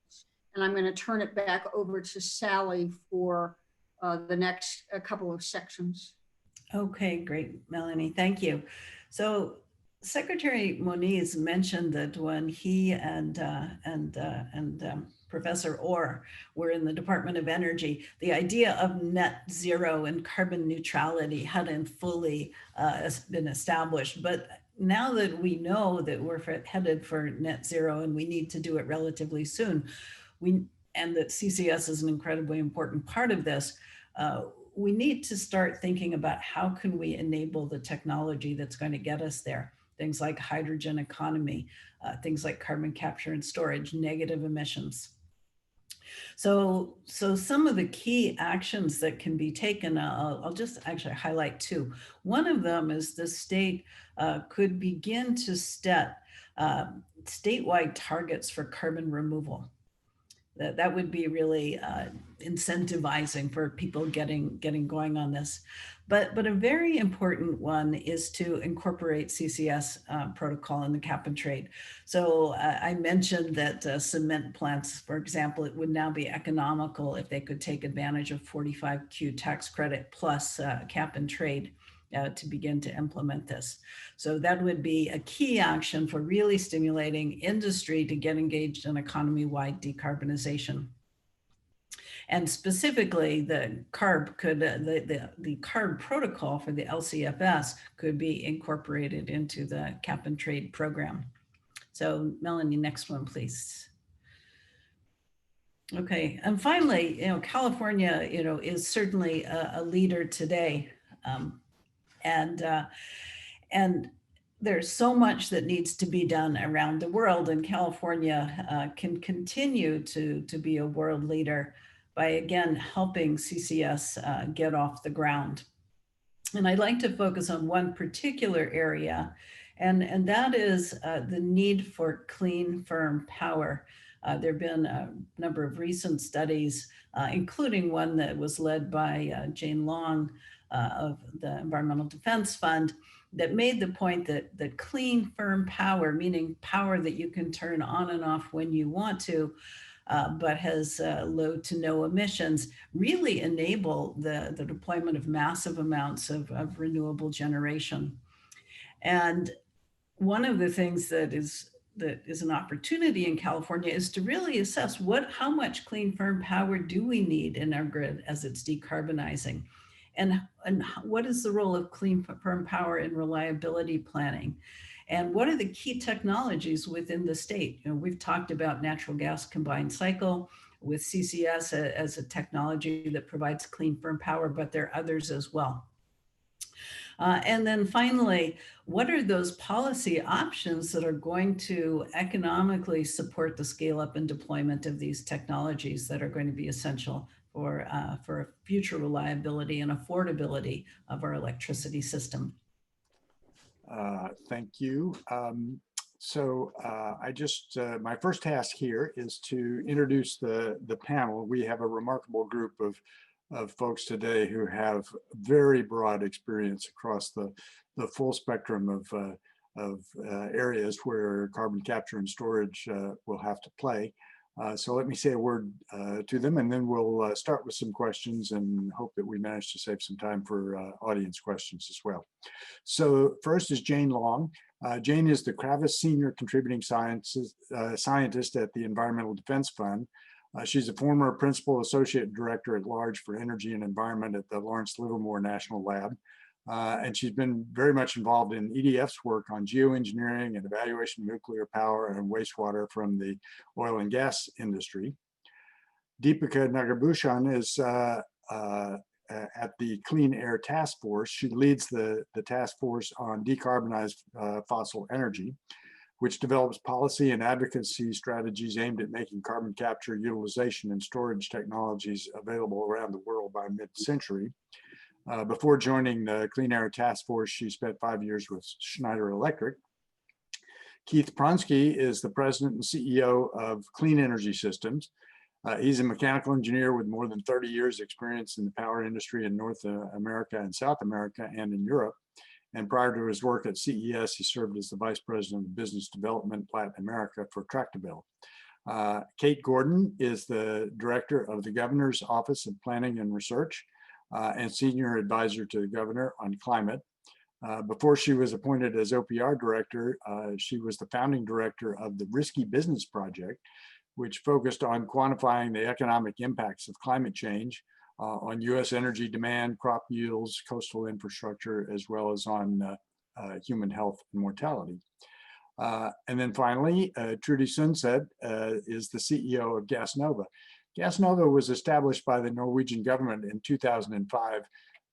And I'm going to turn it back over to Sally for the next couple of sections. Okay, great, Melanie, thank you. So Secretary Moniz mentioned that when he and Professor Orr were in the Department of Energy, the idea of net zero and carbon neutrality hadn't fully been established. But now that we know that we're headed for net zero and we need to do it relatively soon, and that CCS is an incredibly important part of this, we need to start thinking about how can we enable the technology that's going to get us there. Things like hydrogen economy, things like carbon capture and storage, negative emissions. So some of the key actions that can be taken, I'll just actually highlight two. One of them is the state could begin to set statewide targets for carbon removal. That would be really incentivizing for people getting going on this. But a very important one is to incorporate CCS protocol in the cap and trade. So I mentioned that cement plants, for example, it would now be economical if they could take advantage of 45Q tax credit plus cap and trade to begin to implement this. So that would be a key action for really stimulating industry to get engaged in economy-wide decarbonization. And specifically, the CARB could, the CARB protocol for the LCFS could be incorporated into the cap and trade program. So Melanie, next one, please. Okay, and finally, California, is certainly a leader today. And there's so much that needs to be done around the world, and California can continue to be a world leader by, again, helping CCS get off the ground. And I'd like to focus on one particular area, and that is the need for clean, firm power. There have been a number of recent studies, including one that was led by Jane Long of the Environmental Defense Fund, that made the point that clean, firm power, meaning power that you can turn on and off when you want to, but has low to no emissions, really enable the deployment of massive amounts of renewable generation. And one of the things that is an opportunity in California is to really assess how much clean, firm power do we need in our grid as it's decarbonizing? And what is the role of clean, firm power in reliability planning? And what are the key technologies within the state? We've talked about natural gas combined cycle with CCS as a technology that provides clean, firm power, but there are others as well. And then finally, what are those policy options that are going to economically support the scale up and deployment of these technologies that are going to be essential for future reliability and affordability of our electricity system? Thank you. My first task here is to introduce the panel. We have a remarkable group of folks today who have very broad experience across the full spectrum of areas where carbon capture and storage will have to play. So let me say a word to them, and then we'll start with some questions and hope that we manage to save some time for audience questions as well. So first is Jane Long. Jane is the Kravis Senior Contributing Scientist at the Environmental Defense Fund. She's a former Principal Associate Director at Large for Energy and Environment at the Lawrence Livermore National Lab. And she's been very much involved in EDF's work on geoengineering and evaluation of nuclear power and wastewater from the oil and gas industry. Deepika Nagarbhushan is at the Clean Air Task Force. She leads the task force on decarbonized fossil energy, which develops policy and advocacy strategies aimed at making carbon capture, utilization, and storage technologies available around the world by mid-century. Before joining the Clean Air Task Force, she spent 5 years with Schneider Electric. Keith Pronsky is the president and CEO of Clean Energy Systems. He's a mechanical engineer with more than 30 years experience in the power industry in North America and South America and in Europe. And prior to his work at CES, he served as the Vice President of Business Development Latin America for Tractable. Kate Gordon is the Director of the Governor's Office of Planning and Research and Senior Advisor to the Governor on Climate. Before she was appointed as OPR Director, she was the founding director of the Risky Business Project, which focused on quantifying the economic impacts of climate change on US energy demand, crop yields, coastal infrastructure, as well as on human health and mortality. And then finally, Trudy Sundset is the CEO of Gas Nova. Gas Nova was established by the Norwegian government in 2005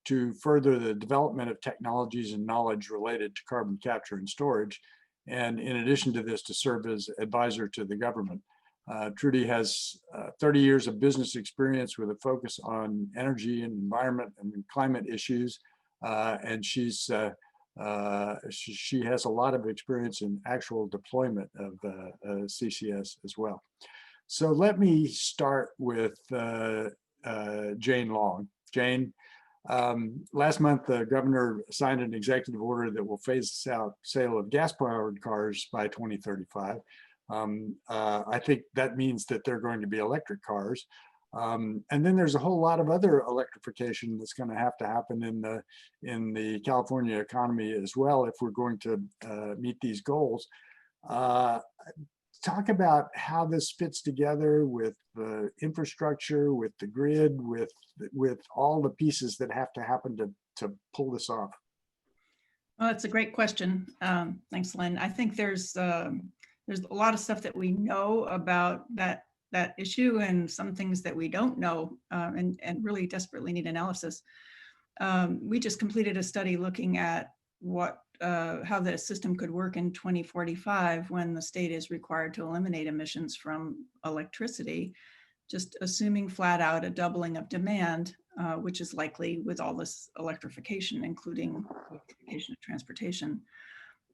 to further the development of technologies and knowledge related to carbon capture and storage. And in addition to this, to serve as advisor to the government. Trudy has 30 years of business experience with a focus on energy and environment and climate issues. And she has a lot of experience in actual deployment of CCS as well. So let me start with Jane Long. Jane, last month, the governor signed an executive order that will phase out sale of gas-powered cars by 2035. I think that means that they're going to be electric cars. And then there's a whole lot of other electrification that's going to happen in the California economy as well if we're going to meet these goals. Talk about how this fits together with the infrastructure, with the grid, with all the pieces that have to happen to pull this off. Well, that's a great question. Thanks, Lynn. I think there's a lot of stuff that we know about that issue and some things that we don't know and really desperately need analysis. We just completed a study looking at how the system could work in 2045 when the state is required to eliminate emissions from electricity, just assuming flat out a doubling of demand, which is likely with all this electrification, including electrification of transportation.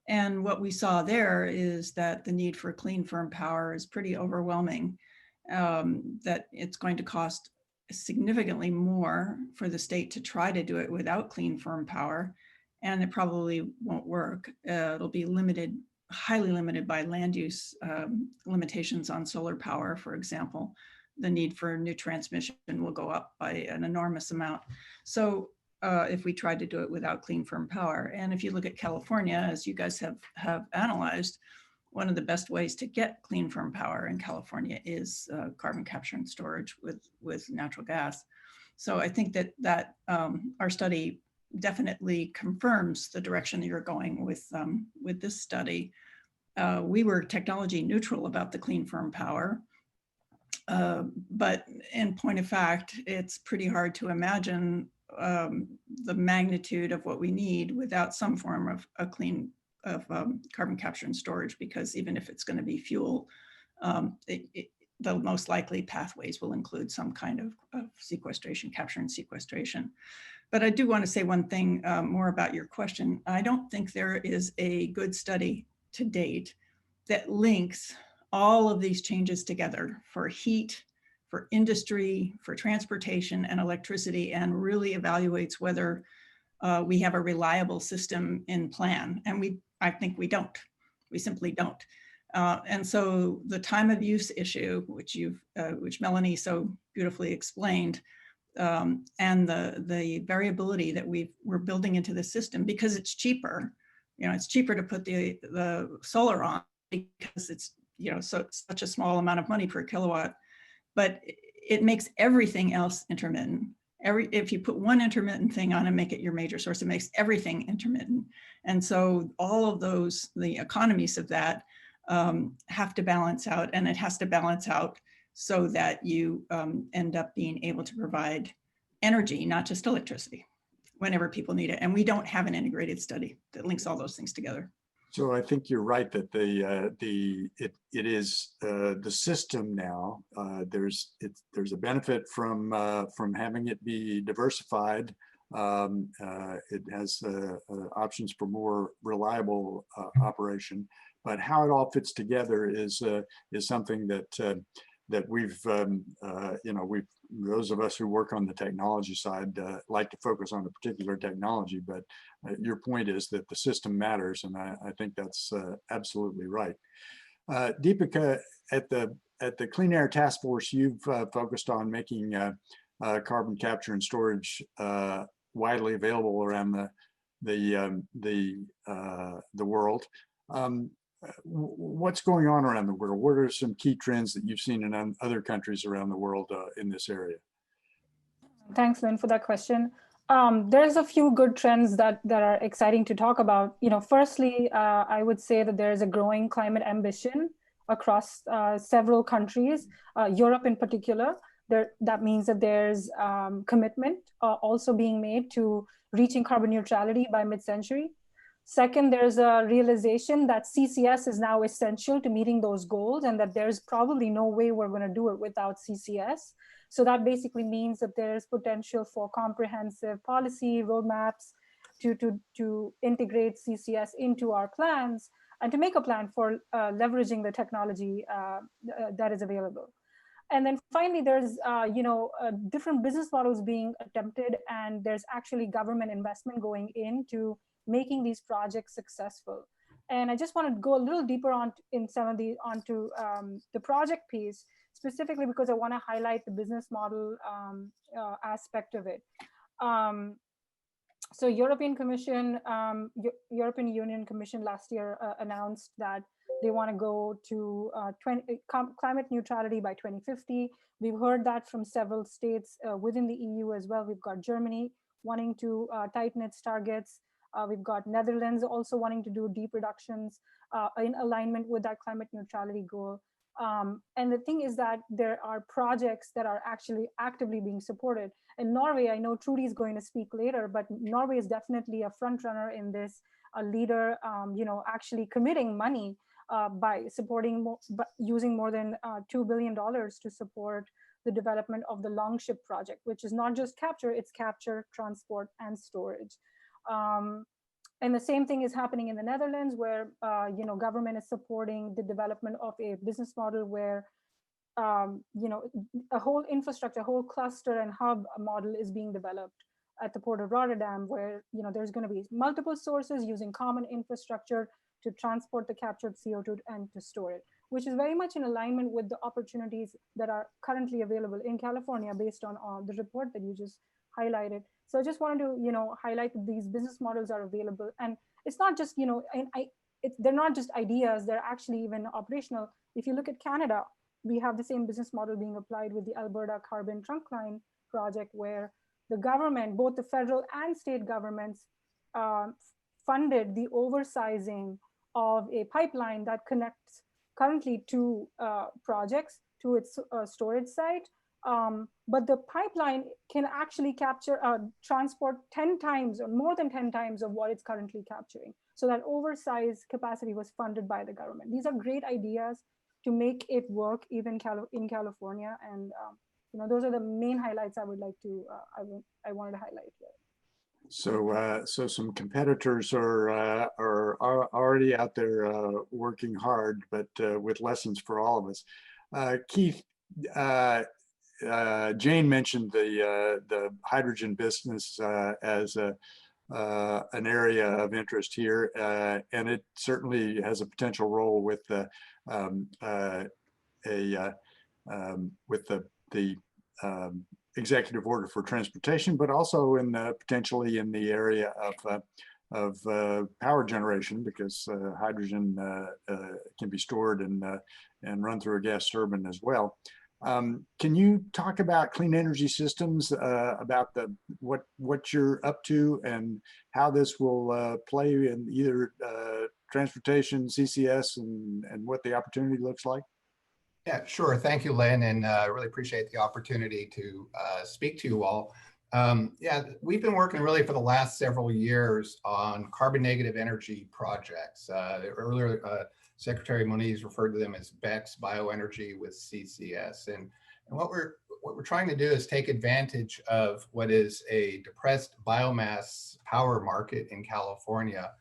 And what we saw there is that the need for clean, firm power is pretty overwhelming, that it's going to cost significantly more for the state to try to do it without clean, firm power, and it probably won't work. It'll be limited, highly limited by land use limitations on solar power, for example. The need for new transmission will go up by an enormous amount. So if we tried to do it without clean, firm power. And if you look at California, as you guys have analyzed, one of the best ways to get clean, firm power in California is carbon capture and storage with natural gas. So I think that our study definitely confirms the direction that you're going with this study. We were technology neutral about the clean, firm power. But in point of fact, it's pretty hard to imagine the magnitude of what we need without some form of a clean carbon capture and storage, because even if it's going to be fuel, the most likely pathways will include some kind of sequestration, capture and sequestration. But I do want to say one thing more about your question. I don't think there is a good study to date that links all of these changes together for heat, for industry, for transportation and electricity, and really evaluates whether we have a reliable system in plan. And I think we don't. We simply don't. And so the time of use issue, which Melanie so beautifully explained, and the variability that we're building into the system, because it's cheaper. It's cheaper to put the solar on because it's such a small amount of money per kilowatt, but it makes everything else intermittent. If you put one intermittent thing on and make it your major source, it makes everything intermittent. And so all of those, the economies of that have to balance out, and it has to balance out so that you end up being able to provide energy, not just electricity, whenever people need it. And we don't have an integrated study that links all those things together. So I think you're right that it is the system now. There's a benefit from having it be diversified. It has options for more reliable operation. But how it all fits together is something that that we've, those of us who work on the technology side like to focus on a particular technology, but your point is that the system matters, and I think that's absolutely right. Deepika, at the Clean Air Task Force, you've focused on making carbon capture and storage widely available around the world. What's going on around the world? What are some key trends that you've seen in other countries around the world in this area? Thanks, Lynn, for that question. There's a few good trends that are exciting to talk about. Firstly, I would say that there is a growing climate ambition across several countries, Europe in particular. That means that there's commitment also being made to reaching carbon neutrality by mid-century. Second, there's a realization that CCS is now essential to meeting those goals, and that there's probably no way we're going to do it without CCS. So that basically means that there's potential for comprehensive policy roadmaps to integrate CCS into our plans and to make a plan for leveraging the technology that is available. And then finally, there's different business models being attempted, and there's actually government investment going into making these projects successful. And I just want to go a little deeper onto the project piece, specifically because I want to highlight the business model aspect of it. So European Union Commission last year announced that they want to go to climate neutrality by 2050. We've heard that from several states within the EU as well. We've got Germany wanting to tighten its targets. We've got Netherlands also wanting to do deep reductions in alignment with that climate neutrality goal. And the thing is that there are projects that are actually actively being supported. In Norway, I know Trudy is going to speak later, but Norway is definitely a front runner in this, a leader, actually committing money by supporting, using more than $2 billion to support the development of the Longship project, which is not just capture, it's capture, transport, and storage. And the same thing is happening in the Netherlands, where government is supporting the development of a business model where a whole infrastructure, a whole cluster and hub model is being developed at the Port of Rotterdam, where there's going to be multiple sources using common infrastructure to transport the captured CO2 and to store it, which is very much in alignment with the opportunities that are currently available in California based on the report that you just highlighted. So I just wanted to, highlight that these business models are available, and it's not just, they're not just ideas; they're actually even operational. If you look at Canada, we have the same business model being applied with the Alberta Carbon Trunkline project, where the government, both the federal and state governments, funded the oversizing of a pipeline that connects currently two projects to its storage site. But the pipeline can actually capture, transport 10 times or more than 10 times of what it's currently capturing. So that oversized capacity was funded by the government. These are great ideas to make it work even in California. And those are the main highlights I would like to, I wanted to highlight here. So some competitors are already out there working hard, but with lessons for all of us. Keith, Jane mentioned the hydrogen business as an area of interest here, and it certainly has a potential role with the executive order for transportation, but also in potentially in the area of power generation, because hydrogen can be stored and run through a gas turbine as well. Can you talk about clean energy systems, about what you're up to and how this will play in either transportation, CCS, and what the opportunity looks like? Yeah, sure. Thank you, Lynn, and I really appreciate the opportunity to speak to you all. Yeah, we've been working really for the last several years on carbon negative energy projects. Earlier, Secretary Moniz referred to them as BECCS, bioenergy with CCS. And what we're trying to do is take advantage of what is a depressed biomass power market in California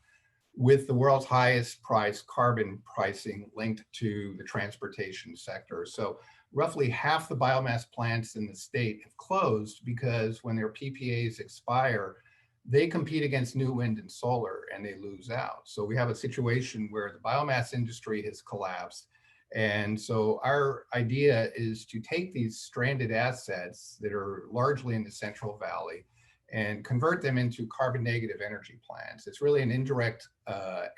with the world's highest price carbon pricing linked to the transportation sector. So roughly half the biomass plants in the state have closed because when their PPAs expire, they compete against new wind and solar and they lose out. So we have a situation where the biomass industry has collapsed. And so our idea is to take these stranded assets that are largely in the Central Valley and convert them into carbon negative energy plants. It's really an indirect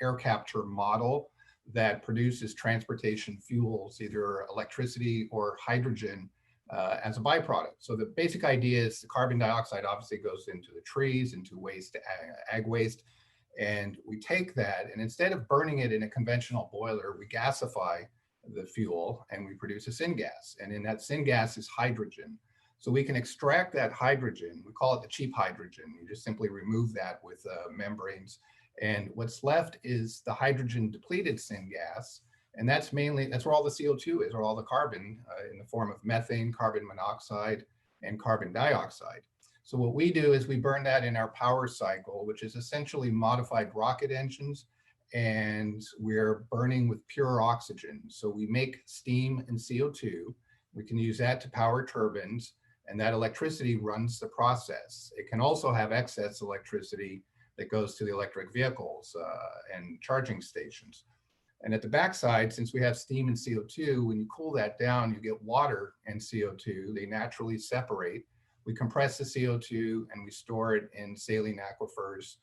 air capture model that produces transportation fuels, either electricity or hydrogen as a byproduct. So the basic idea is the carbon dioxide obviously goes into the trees, into waste, ag waste, and we take that and instead of burning it in a conventional boiler, we gasify the fuel and we produce a syngas. And in that syngas is hydrogen. So we can extract that hydrogen, we call it the cheap hydrogen. You just simply remove that with membranes. And what's left is the hydrogen depleted syngas. And that's where all the CO2 is, or all the carbon in the form of methane, carbon monoxide, and carbon dioxide. So what we do is we burn that in our power cycle, which is essentially modified rocket engines, and we're burning with pure oxygen. So we make steam and CO2. We can use that to power turbines, and that electricity runs the process. It can also have excess electricity that goes to the electric vehicles and charging stations. And at the backside, since we have steam and CO2, when you cool that down, you get water and CO2. They naturally separate. We compress the CO2 and we store it in saline aquifers,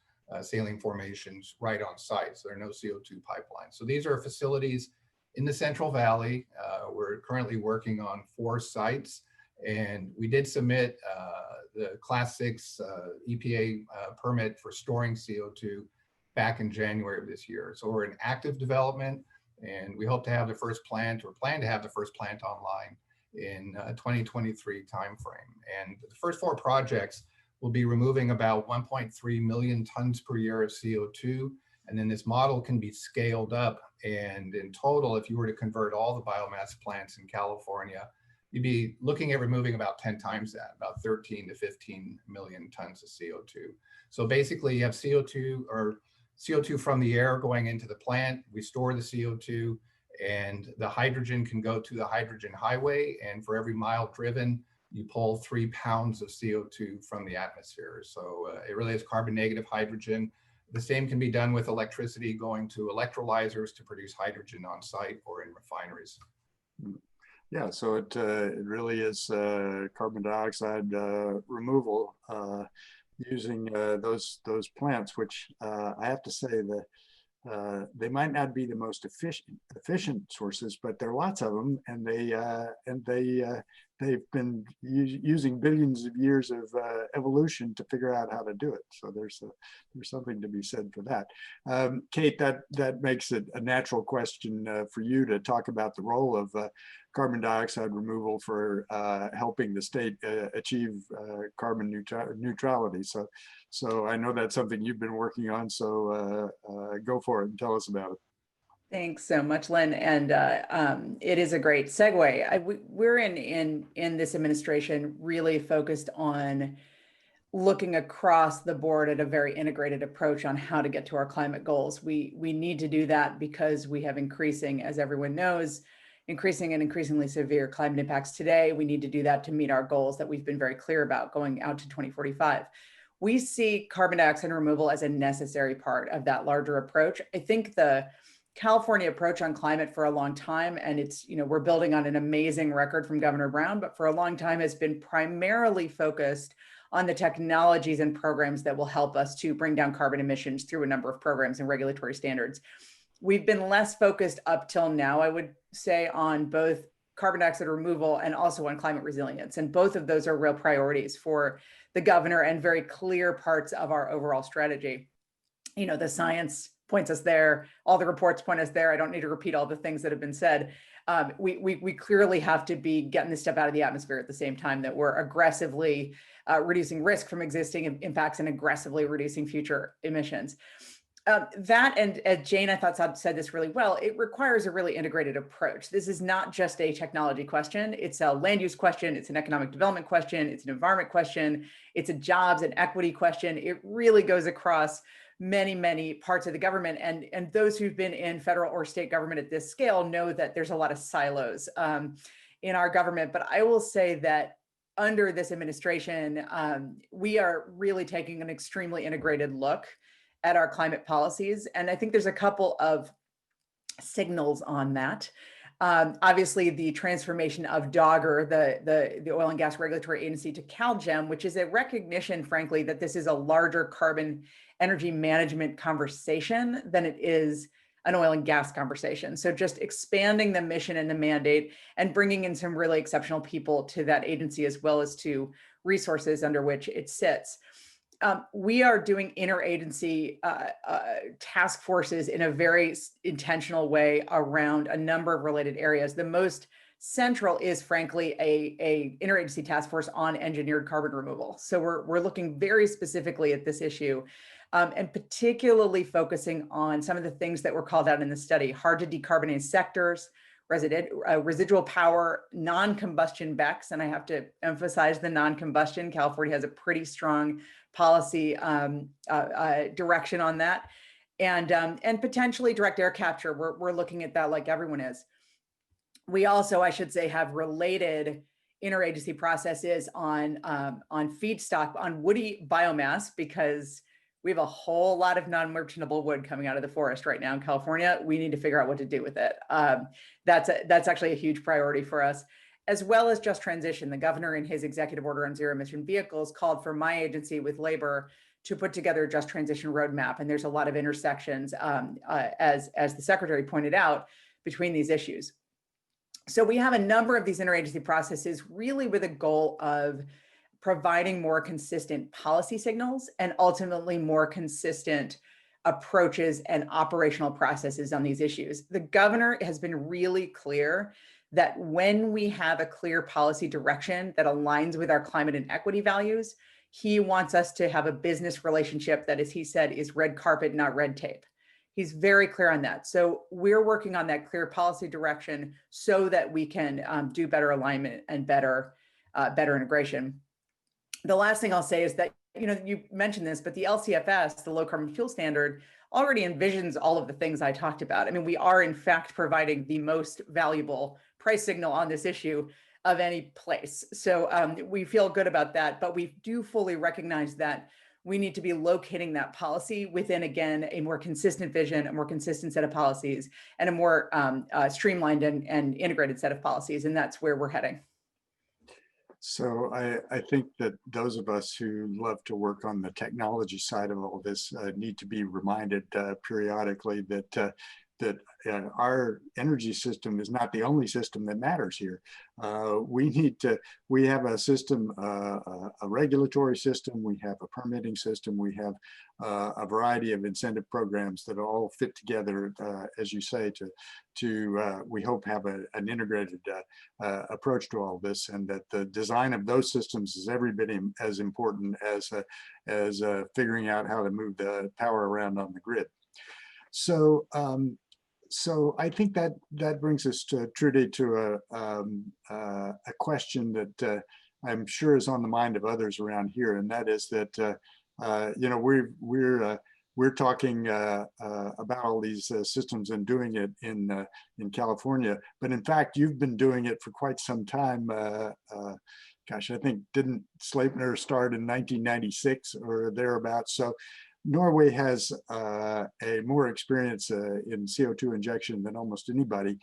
saline formations right on site. So there are no CO2 pipelines. So these are facilities in the Central Valley. We're currently working on 4 sites, and we did submit the Class 6 EPA permit for storing CO2 back in January of this year. So we're in active development, and we hope to have the first plant, or plan to have the first plant online in 2023 timeframe. And the first 4 projects will be removing about 1.3 million tons per year of CO2. And then this model can be scaled up. And in total, if you were to convert all the biomass plants in California, you'd be looking at removing about 10 times that, about 13 to 15 million tons of CO2. So basically you have CO2 from the air going into the plant. We store the CO2, and the hydrogen can go to the hydrogen highway. And for every mile driven, you pull 3 pounds of CO2 from the atmosphere. So it really is carbon negative hydrogen. The same can be done with electricity going to electrolyzers to produce hydrogen on site or in refineries. Yeah, so it really is carbon dioxide removal using those plants, which I have to say that they might not be the most efficient sources, but there are lots of them, and they've been using billions of years of evolution to figure out how to do it. So there's something to be said for that. Kate, that makes it a natural question for you to talk about the role of carbon dioxide removal for helping the state achieve carbon neutrality. So I know that's something you've been working on. So go for it and tell us about it. Thanks so much, Lynn. And it is a great segue. We're in this administration really focused on looking across the board at a very integrated approach on how to get to our climate goals. We need to do that because we have increasing, as everyone knows, increasing and increasingly severe climate impacts today. We need to do that to meet our goals that we've been very clear about going out to 2045. We see carbon dioxide removal as a necessary part of that larger approach. I think the California approach on climate for a long time, and it's, we're building on an amazing record from Governor Brown, but for a long time has been primarily focused on the technologies and programs that will help us to bring down carbon emissions through a number of programs and regulatory standards. We've been less focused up till now, I would say, on both carbon dioxide removal and also on climate resilience. And both of those are real priorities for the governor and very clear parts of our overall strategy. The science points us there. All the reports point us there. I don't need to repeat all the things that have been said. We clearly have to be getting this stuff out of the atmosphere at the same time that we're aggressively reducing risk from existing impacts and aggressively reducing future emissions. That, and Jane, I thought said this really well, it requires a really integrated approach. This is not just a technology question. It's a land use question. It's an economic development question. It's an environment question. It's a jobs and equity question. It really goes across many, many parts of the government. And those who've been in federal or state government at this scale know that there's a lot of silos in our government, but I will say that under this administration, we are really taking an extremely integrated look at our climate policies. And I think there's a couple of signals on that. Obviously, the transformation of DOGGR, the Oil and Gas Regulatory Agency, to CalGEM, which is a recognition, frankly, that this is a larger carbon energy management conversation than it is an oil and gas conversation. So just expanding the mission and the mandate and bringing in some really exceptional people to that agency, as well as to resources under which it sits. We are doing interagency task forces in a very intentional way around a number of related areas. The most central is, frankly, a interagency task force on engineered carbon removal. So we're looking very specifically at this issue, and particularly focusing on some of the things that were called out in the study: hard to decarbonize sectors, residual power, non-combustion BECCS, and I have to emphasize the non-combustion. California has a pretty strong policy direction on that, and potentially direct air capture. We're looking at that like everyone is. We also, I should say, have related interagency processes on feedstock, on woody biomass, because we have a whole lot of non-merchantable wood coming out of the forest right now in California. We need to figure out what to do with it. That's actually a huge priority for us, as well as just transition. The governor, in his executive order on zero emission vehicles, called for my agency with labor to put together a just transition roadmap. And there's a lot of intersections, as the secretary pointed out, between these issues. So we have a number of these interagency processes, really with a goal of providing more consistent policy signals and ultimately more consistent approaches and operational processes on these issues. The governor has been really clear that when we have a clear policy direction that aligns with our climate and equity values, he wants us to have a business relationship that, as he said, is red carpet, not red tape. He's very clear on that. So we're working on that clear policy direction so that we can do better alignment and better integration. The last thing I'll say is that, you mentioned this, but the LCFS, the low carbon fuel standard, already envisions all of the things I talked about. I mean, we are in fact providing the most valuable price signal on this issue of any place. So we feel good about that, but we do fully recognize that we need to be locating that policy within, again, a more consistent vision, a more consistent set of policies, and a more streamlined and integrated set of policies. And that's where we're heading. So I think that those of us who love to work on the technology side of all this need to be reminded periodically that our energy system is not the only system that matters here. We have a system, a regulatory system, we have a permitting system, we have a variety of incentive programs that all fit together, as you say, to we hope have an integrated approach to all this, and that the design of those systems is every bit as important as figuring out how to move the power around on the grid. So so I think that brings us to Trudy to a question that I'm sure is on the mind of others around here, and that is that we're talking about all these systems and doing it in California, but in fact you've been doing it for quite some time. Gosh, I think didn't Sleipner start in 1996 or thereabouts? So Norway has a more experience in CO2 injection than almost anybody.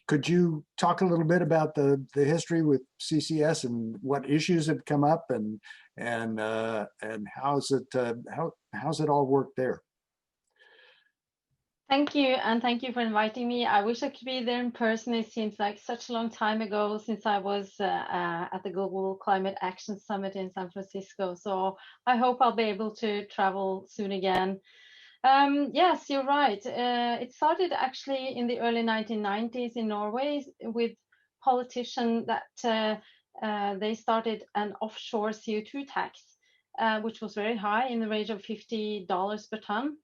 Could you talk a little bit about the history with CCS and what issues have come up and how's it all worked there? Thank you, and thank you for inviting me. I wish I could be there in person. It seems like such a long time ago since I was at the Global Climate Action Summit in San Francisco. So I hope I'll be able to travel soon again. Yes, you're right. It started actually in the early 1990s in Norway with politicians that they started an offshore CO2 tax, which was very high, in the range of $50 per ton.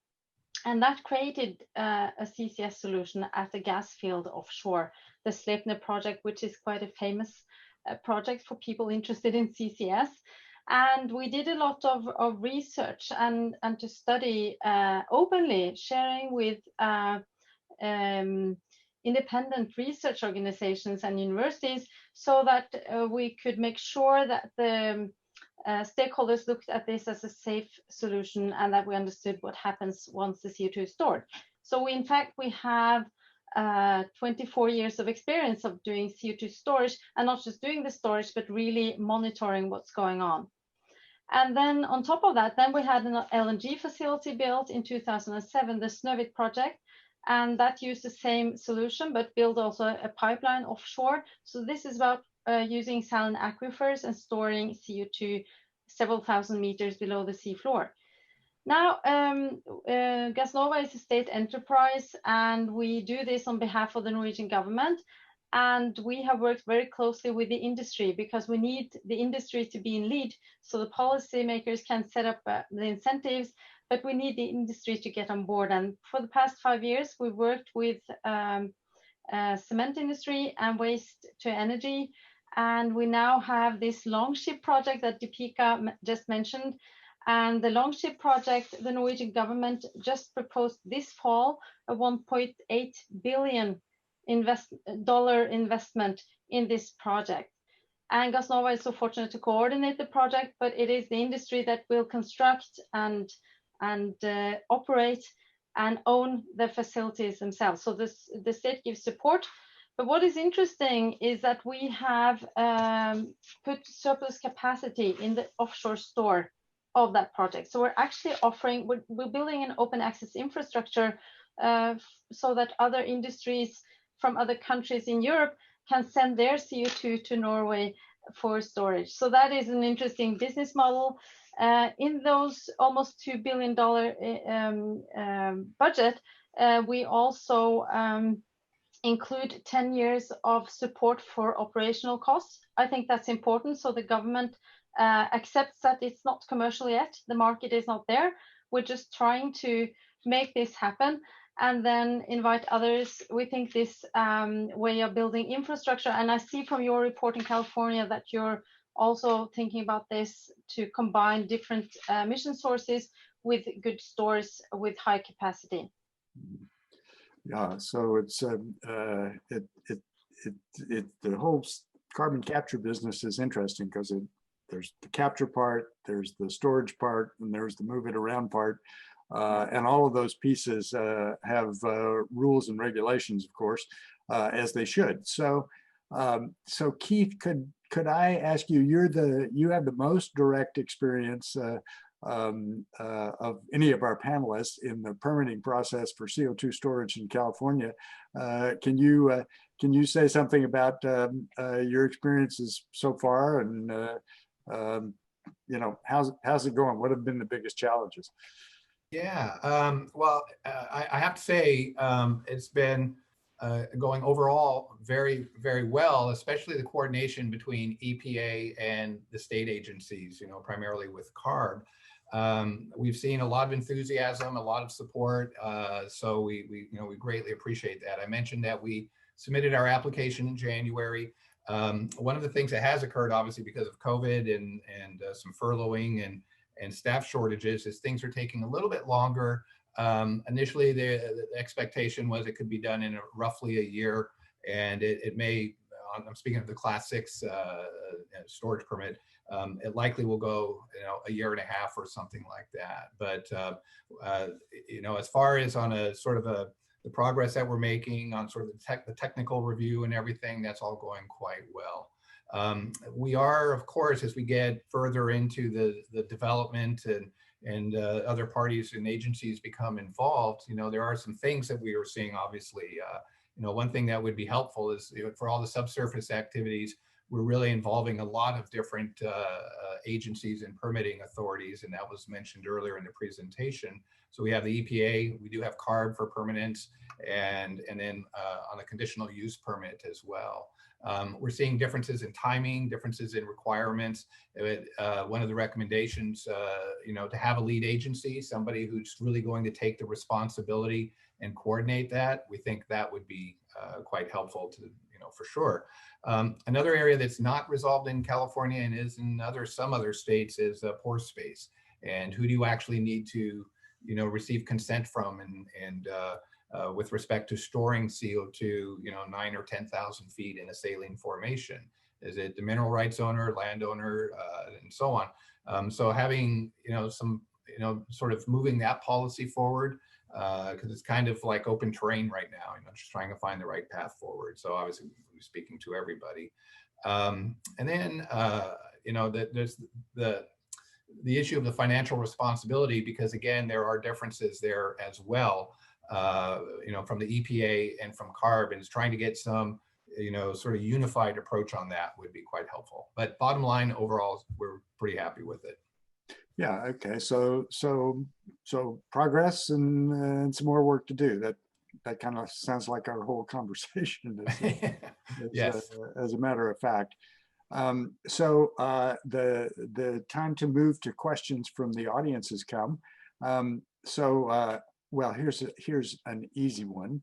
And that created a CCS solution at a gas field offshore, the Sleipner project, which is quite a famous project for people interested in CCS. And we did a lot of research and to study openly, sharing with independent research organizations and universities so that we could make sure that the stakeholders looked at this as a safe solution and that we understood what happens once the CO2 is stored. So in fact, we have 24 years of experience of doing CO2 storage, and not just doing the storage, but really monitoring what's going on. And then on top of that, then we had an LNG facility built in 2007, the Snøhvit project, and that used the same solution, but built also a pipeline offshore. So this is about using saline aquifers and storing CO2 several thousand meters below the seafloor. Now, Gassnova is a state enterprise, and we do this on behalf of the Norwegian government. And we have worked very closely with the industry because we need the industry to be in lead so the policymakers can set up the incentives, but we need the industry to get on board. And for the past 5 years, we've worked with cement industry and waste to energy. And we now have this Longship project that Deepika just mentioned. And the Longship project, the Norwegian government just proposed this fall a $1.8 billion investment in this project. And Gassnova is so fortunate to coordinate the project, but it is the industry that will construct and operate and own the facilities themselves. So the state gives support. But what is interesting is that we have put surplus capacity in the offshore store of that project. So we're actually offering, we're building an open access infrastructure so that other industries from other countries in Europe can send their CO2 to Norway for storage. So that is an interesting business model. In those almost $2 billion budget, we also include 10 years of support for operational costs. I think that's important. So the government accepts that it's not commercial yet. The market is not there. We're just trying to make this happen and then invite others. We think this way of building infrastructure, and I see from your report in California that you're also thinking about this to combine different emission sources with good stores with high capacity. Yeah, so it's the whole carbon capture business is interesting because there's the capture part, there's the storage part, and there's the move it around part. And all of those pieces have rules and regulations, of course, as they should. So, so Keith, could I ask you? You have the most direct experience of any of our panelists in the permitting process for CO2 storage in California. Can you say something about your experiences so far, and you know, how's it going? What have been the biggest challenges? Yeah, well, I have to say it's been going overall very, very well, especially the coordination between EPA and the state agencies, you know, primarily with CARB. We've seen a lot of enthusiasm, a lot of support, so we greatly appreciate that. I mentioned that we submitted our application in January. One of the things that has occurred, obviously, because of COVID and some furloughing and staff shortages, is things are taking a little bit longer. Initially, the expectation was it could be done in roughly a year, and it may, I'm speaking of the Class 6 storage permit, it likely will go, you know, a year and a half or something like that. But, you know, as far as on a sort of the progress that we're making on sort of the technical review and everything, that's all going quite well. We are, of course, as we get further into the development and other parties and agencies become involved, you know, there are some things that we are seeing, obviously. You know, one thing that would be helpful is, you know, for all the subsurface activities, we're really involving a lot of different agencies and permitting authorities, and that was mentioned earlier in the presentation. So we have the EPA, we do have CARB for permanence, and then on the conditional use permit as well. We're seeing differences in timing, differences in requirements. One of the recommendations, you know, to have a lead agency, somebody who's really going to take the responsibility and coordinate that, we think that would be quite helpful to, you know, for sure. Another area that's not resolved in California and is in some other states is pore space, and who do you actually need to, you know, receive consent from, and with respect to storing CO2, 9 or 10,000 feet in a saline formation? Is it the mineral rights owner, landowner, and so on? So having, some, sort of moving that policy forward, because it's kind of like open terrain right now, just trying to find the right path forward. So obviously we're speaking to everybody. And then, there's the issue of the financial responsibility, because again, there are differences there as well, from the EPA and from CARB, and is trying to get some, sort of unified approach on that would be quite helpful. But bottom line, overall, we're pretty happy with it. Yeah. Okay. So progress and some more work to do. That kind of sounds like our whole conversation. Yes. As a matter of fact. So the time to move to questions from the audience has come. Well, here's an easy one.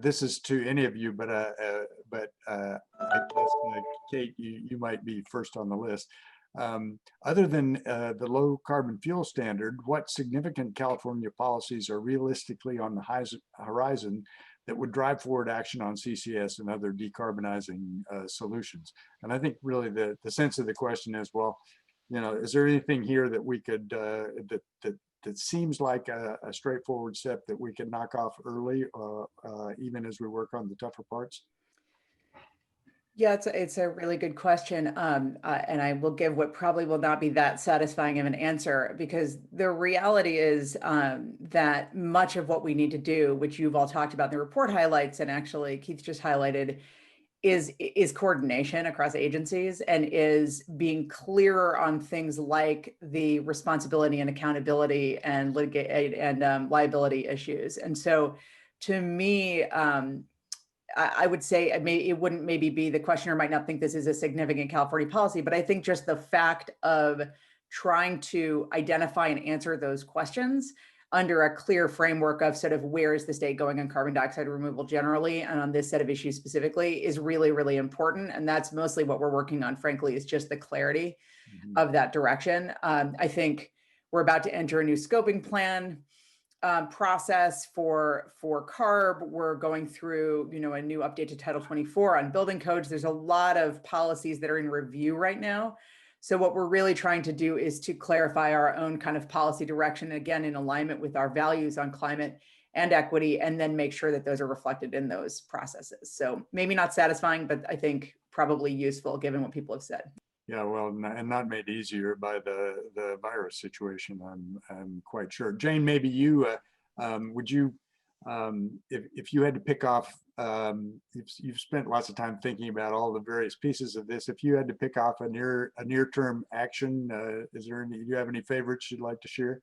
This is to any of you, but I guess Kate, you might be first on the list. Other than the low carbon fuel standard, what significant California policies are realistically on the horizon that would drive forward action on CCS and other decarbonizing solutions? And I think really the sense of the question is, well, is there anything here that we could, that seems like a straightforward step that we could knock off early, even as we work on the tougher parts? Yeah, it's a really good question. And I will give what probably will not be that satisfying of an answer, because the reality is that much of what we need to do, which you've all talked about in the report highlights, and actually Keith just highlighted, is coordination across agencies, and is being clearer on things like the responsibility and accountability and liability issues. And so to me, I would say it wouldn't maybe be, the questioner might not think this is a significant California policy, but I think just the fact of trying to identify and answer those questions under a clear framework of sort of where is the state going on carbon dioxide removal generally, and on this set of issues specifically, is really, really important. And that's mostly what we're working on, frankly, is just the clarity of that direction. I think we're about to enter a new scoping plan process for CARB. We're going through, a new update to Title 24 on building codes. There's a lot of policies that are in review right now. So what we're really trying to do is to clarify our own kind of policy direction, again, in alignment with our values on climate and equity, and then make sure that those are reflected in those processes. So maybe not satisfying, but I think probably useful given what people have said. Yeah, well, and not made easier by the virus situation, I'm quite sure. Jane, maybe you, would you, if you had to pick off, you've spent lots of time thinking about all the various pieces of this. If you had to pick off a near-term action, do you have any favorites you'd like to share?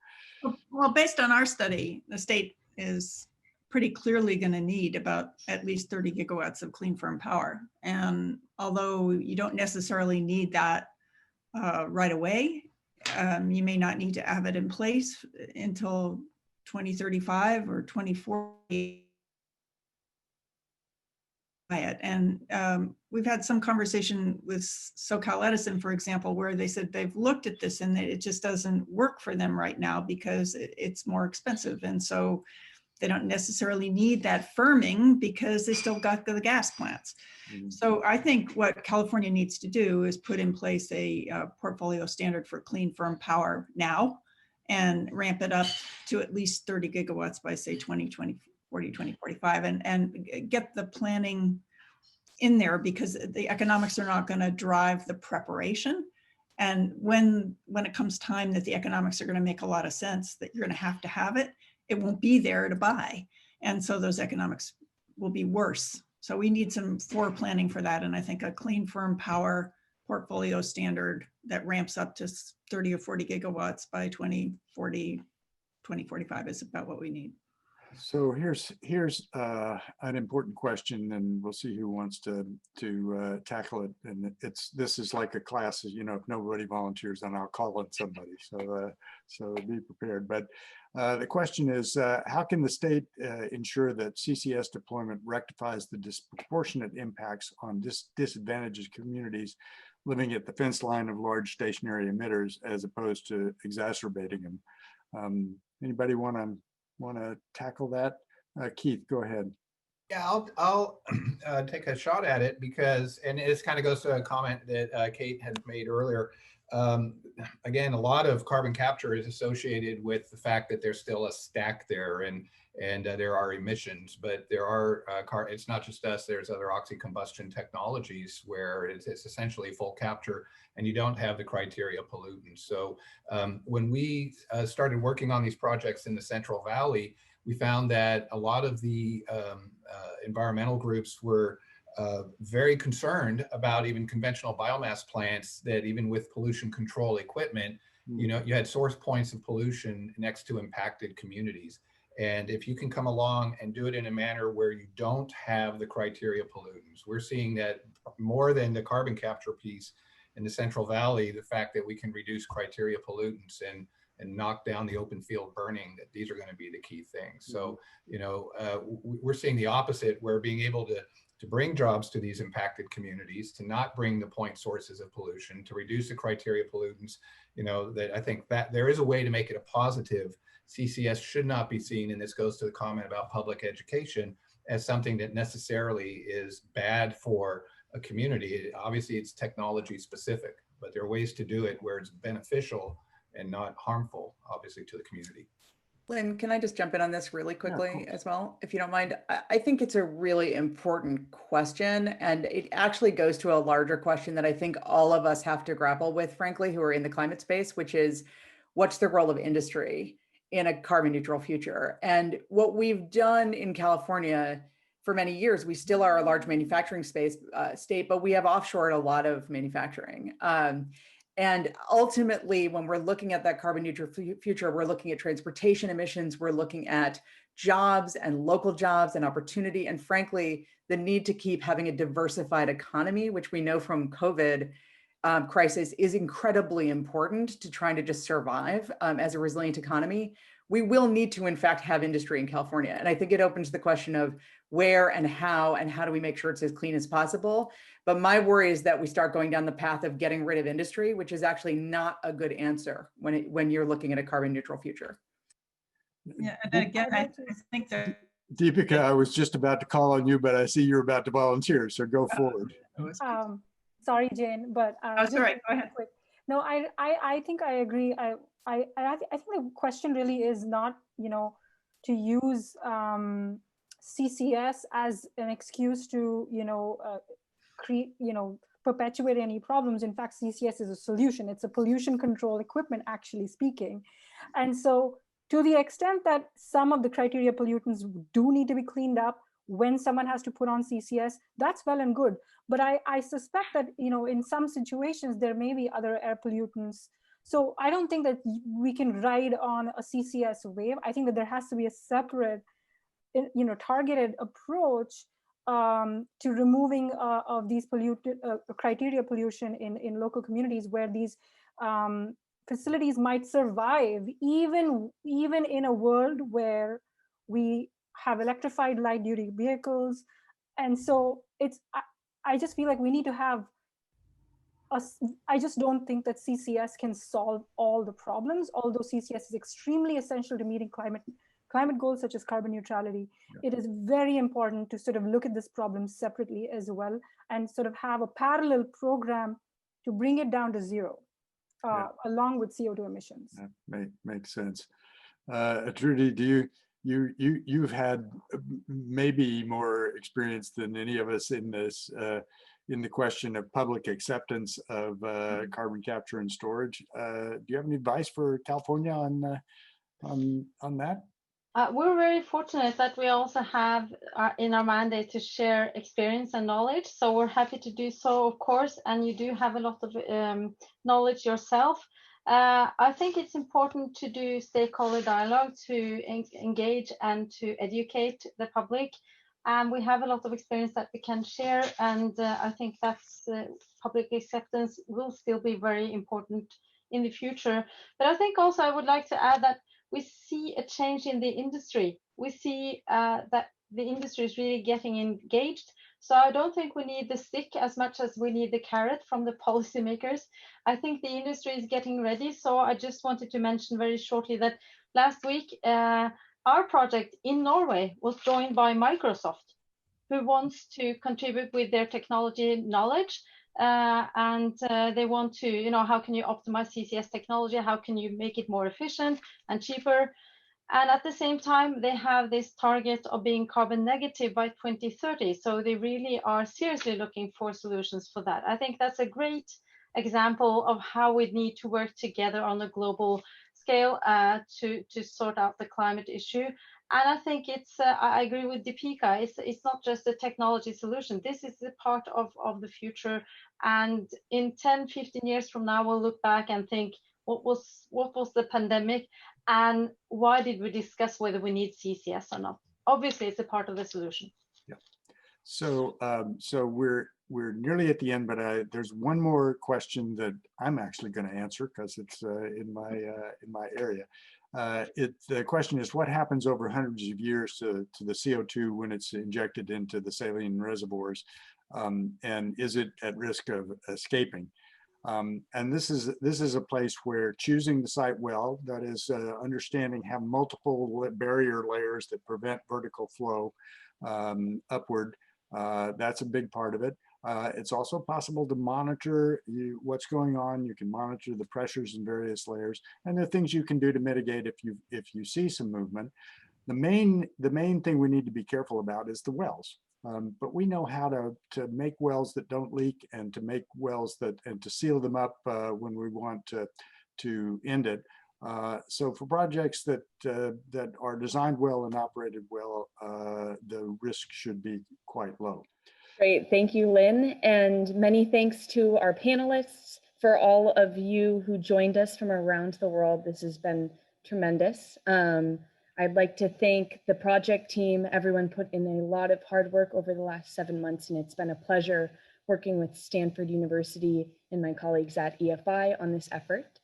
Well, based on our study, the state is pretty clearly going to need about at least 30 gigawatts of clean firm power. And although you don't necessarily need that right away, you may not need to have it in place until 2035 or 2040. And we've had some conversation with SoCal Edison, for example, where they said they've looked at this and it just doesn't work for them right now because it's more expensive. And so they don't necessarily need that firming because they still got the gas plants. Mm-hmm. So I think what California needs to do is put in place a portfolio standard for clean firm power now and ramp it up to at least 30 gigawatts by, say, 2040, 2045, and get the planning in there, because the economics are not going to drive the preparation. And when it comes time that the economics are going to make a lot of sense, that you're going to have it, it won't be there to buy. And so those economics will be worse. So we need some forward planning for that. And I think a clean firm power portfolio standard that ramps up to 30 or 40 gigawatts by 2040, 2045 is about what we need. So here's an important question, and we'll see who wants to tackle it. And this is like a class, if nobody volunteers, then I'll call on somebody. So be prepared. But the question is, how can the state ensure that CCS deployment rectifies the disproportionate impacts on disadvantaged communities living at the fence line of large stationary emitters, as opposed to exacerbating them? Anybody want to want to tackle that? Keith, go ahead. Yeah, I'll take a shot at it because, and this kind of goes to a comment that Kate had made earlier. Again, a lot of carbon capture is associated with the fact that there's still a stack there, and there are emissions, but there are it's not just us. There's other oxy-combustion technologies where it's essentially full capture, and you don't have the criteria pollutants. So when we started working on these projects in the Central Valley, we found that a lot of the environmental groups were very concerned about even conventional biomass plants that even with pollution control equipment, you know, you had source points of pollution next to impacted communities. And if you can come along and do it in a manner where you don't have the criteria pollutants, we're seeing that more than the carbon capture piece in the Central Valley, the fact that we can reduce criteria pollutants and knock down the open field burning, that these are going to be the key things. So, you know, we're seeing the opposite, where being able to bring jobs to these impacted communities, to not bring the point sources of pollution, to reduce the criteria pollutants, you know, that I think that there is a way to make it a positive. CCS should not be seen, and this goes to the comment about public education, as something that necessarily is bad for a community. Obviously, it's technology specific, but there are ways to do it where it's beneficial and not harmful, obviously, to the community. Lynn, can I just jump in on this really quickly Yeah, as well, if you don't mind? I think it's a really important question, and it actually goes to a larger question that I think all of us have to grapple with, frankly, who are in the climate space, which is, what's the role of industry in a carbon neutral future? And what we've done in California for many years, we still are a large manufacturing state, but we have offshored a lot of manufacturing. And ultimately, when we're looking at that carbon neutral future, we're looking at transportation emissions, we're looking at jobs and local jobs and opportunity, and frankly, the need to keep having a diversified economy, which we know from COVID crisis is incredibly important to trying to just survive as a resilient economy. We will need to, in fact, have industry in California. And I think it opens the question of where and how do we make sure it's as clean as possible. But my worry is that we start going down the path of getting rid of industry, which is actually not a good answer when you're looking at a carbon neutral future. Yeah, and again, I think that Deepika, I was just about to call on you, but I see you're about to volunteer, so go forward. Sorry, Jane, but that's all right. Go ahead. Quick. No, I think I agree. I think the question really is not, you know, to use CCS as an excuse to, perpetuate any problems. In fact, CCS is a solution. It's a pollution control equipment, actually speaking. And so to the extent that some of the criteria pollutants do need to be cleaned up when someone has to put on CCS, that's well and good. But I suspect that, you know, in some situations, there may be other air pollutants. So I don't think that we can ride on a CCS wave. I think that there has to be a separate, you know, targeted approach to removing of these criteria pollution in local communities where these facilities might survive, even in a world where we have electrified light duty vehicles. And so I just feel like we need to have I just don't think that CCS can solve all the problems, although CCS is extremely essential to meeting climate goals such as carbon neutrality. Yeah. It is very important to sort of look at this problem separately as well and sort of have a parallel program to bring it down to zero, along with CO2 emissions. That makes sense. Trudy, do you've had maybe more experience than any of us in this, in the question of public acceptance of carbon capture and storage. Do you have any advice for California on that? We're very fortunate that we also have in our mandate to share experience and knowledge. So we're happy to do so, of course, and you do have a lot of knowledge yourself. I think it's important to do stakeholder dialogue, to engage and to educate the public. And we have a lot of experience that we can share. And I think that's public acceptance will still be very important in the future. But I think also I would like to add that we see a change in the industry. We see that the industry is really getting engaged. So I don't think we need the stick as much as we need the carrot from the policymakers. I think the industry is getting ready. So I just wanted to mention very shortly that last week, our project in Norway was joined by Microsoft, who wants to contribute with their technology knowledge. And they want to, you know, how can you optimize CCS technology? How can you make it more efficient and cheaper? And at the same time, they have this target of being carbon negative by 2030. So they really are seriously looking for solutions for that. I think that's a great example of how we need to work together on a global scale to sort out the climate issue. And I think it's, I agree with Deepika, it's not just a technology solution. This is a part of the future. And in 10, 15 years from now, we'll look back and think, what was the pandemic? And why did we discuss whether we need CCS or not? Obviously, it's a part of the solution. Yeah. So, so we're nearly at the end, but there's one more question that I'm actually going to answer because it's in my area. The question is, what happens over hundreds of years to the CO2 when it's injected into the saline reservoirs, and is it at risk of escaping? And this is a place where choosing the site well, that is understanding have multiple barrier layers that prevent vertical flow upward. That's a big part of it. It's also possible to monitor what's going on. You can monitor the pressures in various layers, and there are things you can do to mitigate if you see some movement. The main thing we need to be careful about is the wells. But we know how to make wells that don't leak, and to make wells and to seal them up when we want to end it. So for projects that are designed well and operated well, the risk should be quite low. Great, thank you, Lynn, and many thanks to our panelists, for all of you who joined us from around the world. This has been tremendous. I'd like to thank the project team. Everyone put in a lot of hard work over the last 7 months, and it's been a pleasure working with Stanford University and my colleagues at EFI on this effort.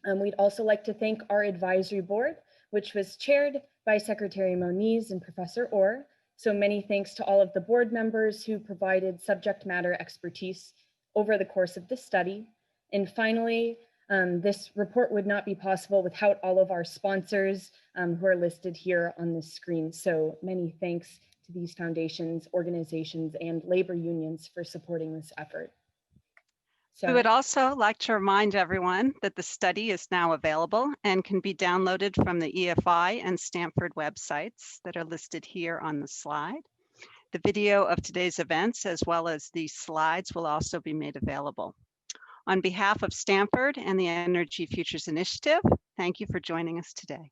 We'd also like to thank our advisory board, which was chaired by Secretary Moniz and Professor Orr. So many thanks to all of the board members who provided subject matter expertise over the course of the study. And finally, this report would not be possible without all of our sponsors who are listed here on the screen. So many thanks to these foundations, organizations, and labor unions for supporting this effort. We would also like to remind everyone that the study is now available and can be downloaded from the EFI and Stanford websites that are listed here on the slide. The video of today's events, as well as the slides, will also be made available. On behalf of Stanford and the Energy Futures Initiative, thank you for joining us today.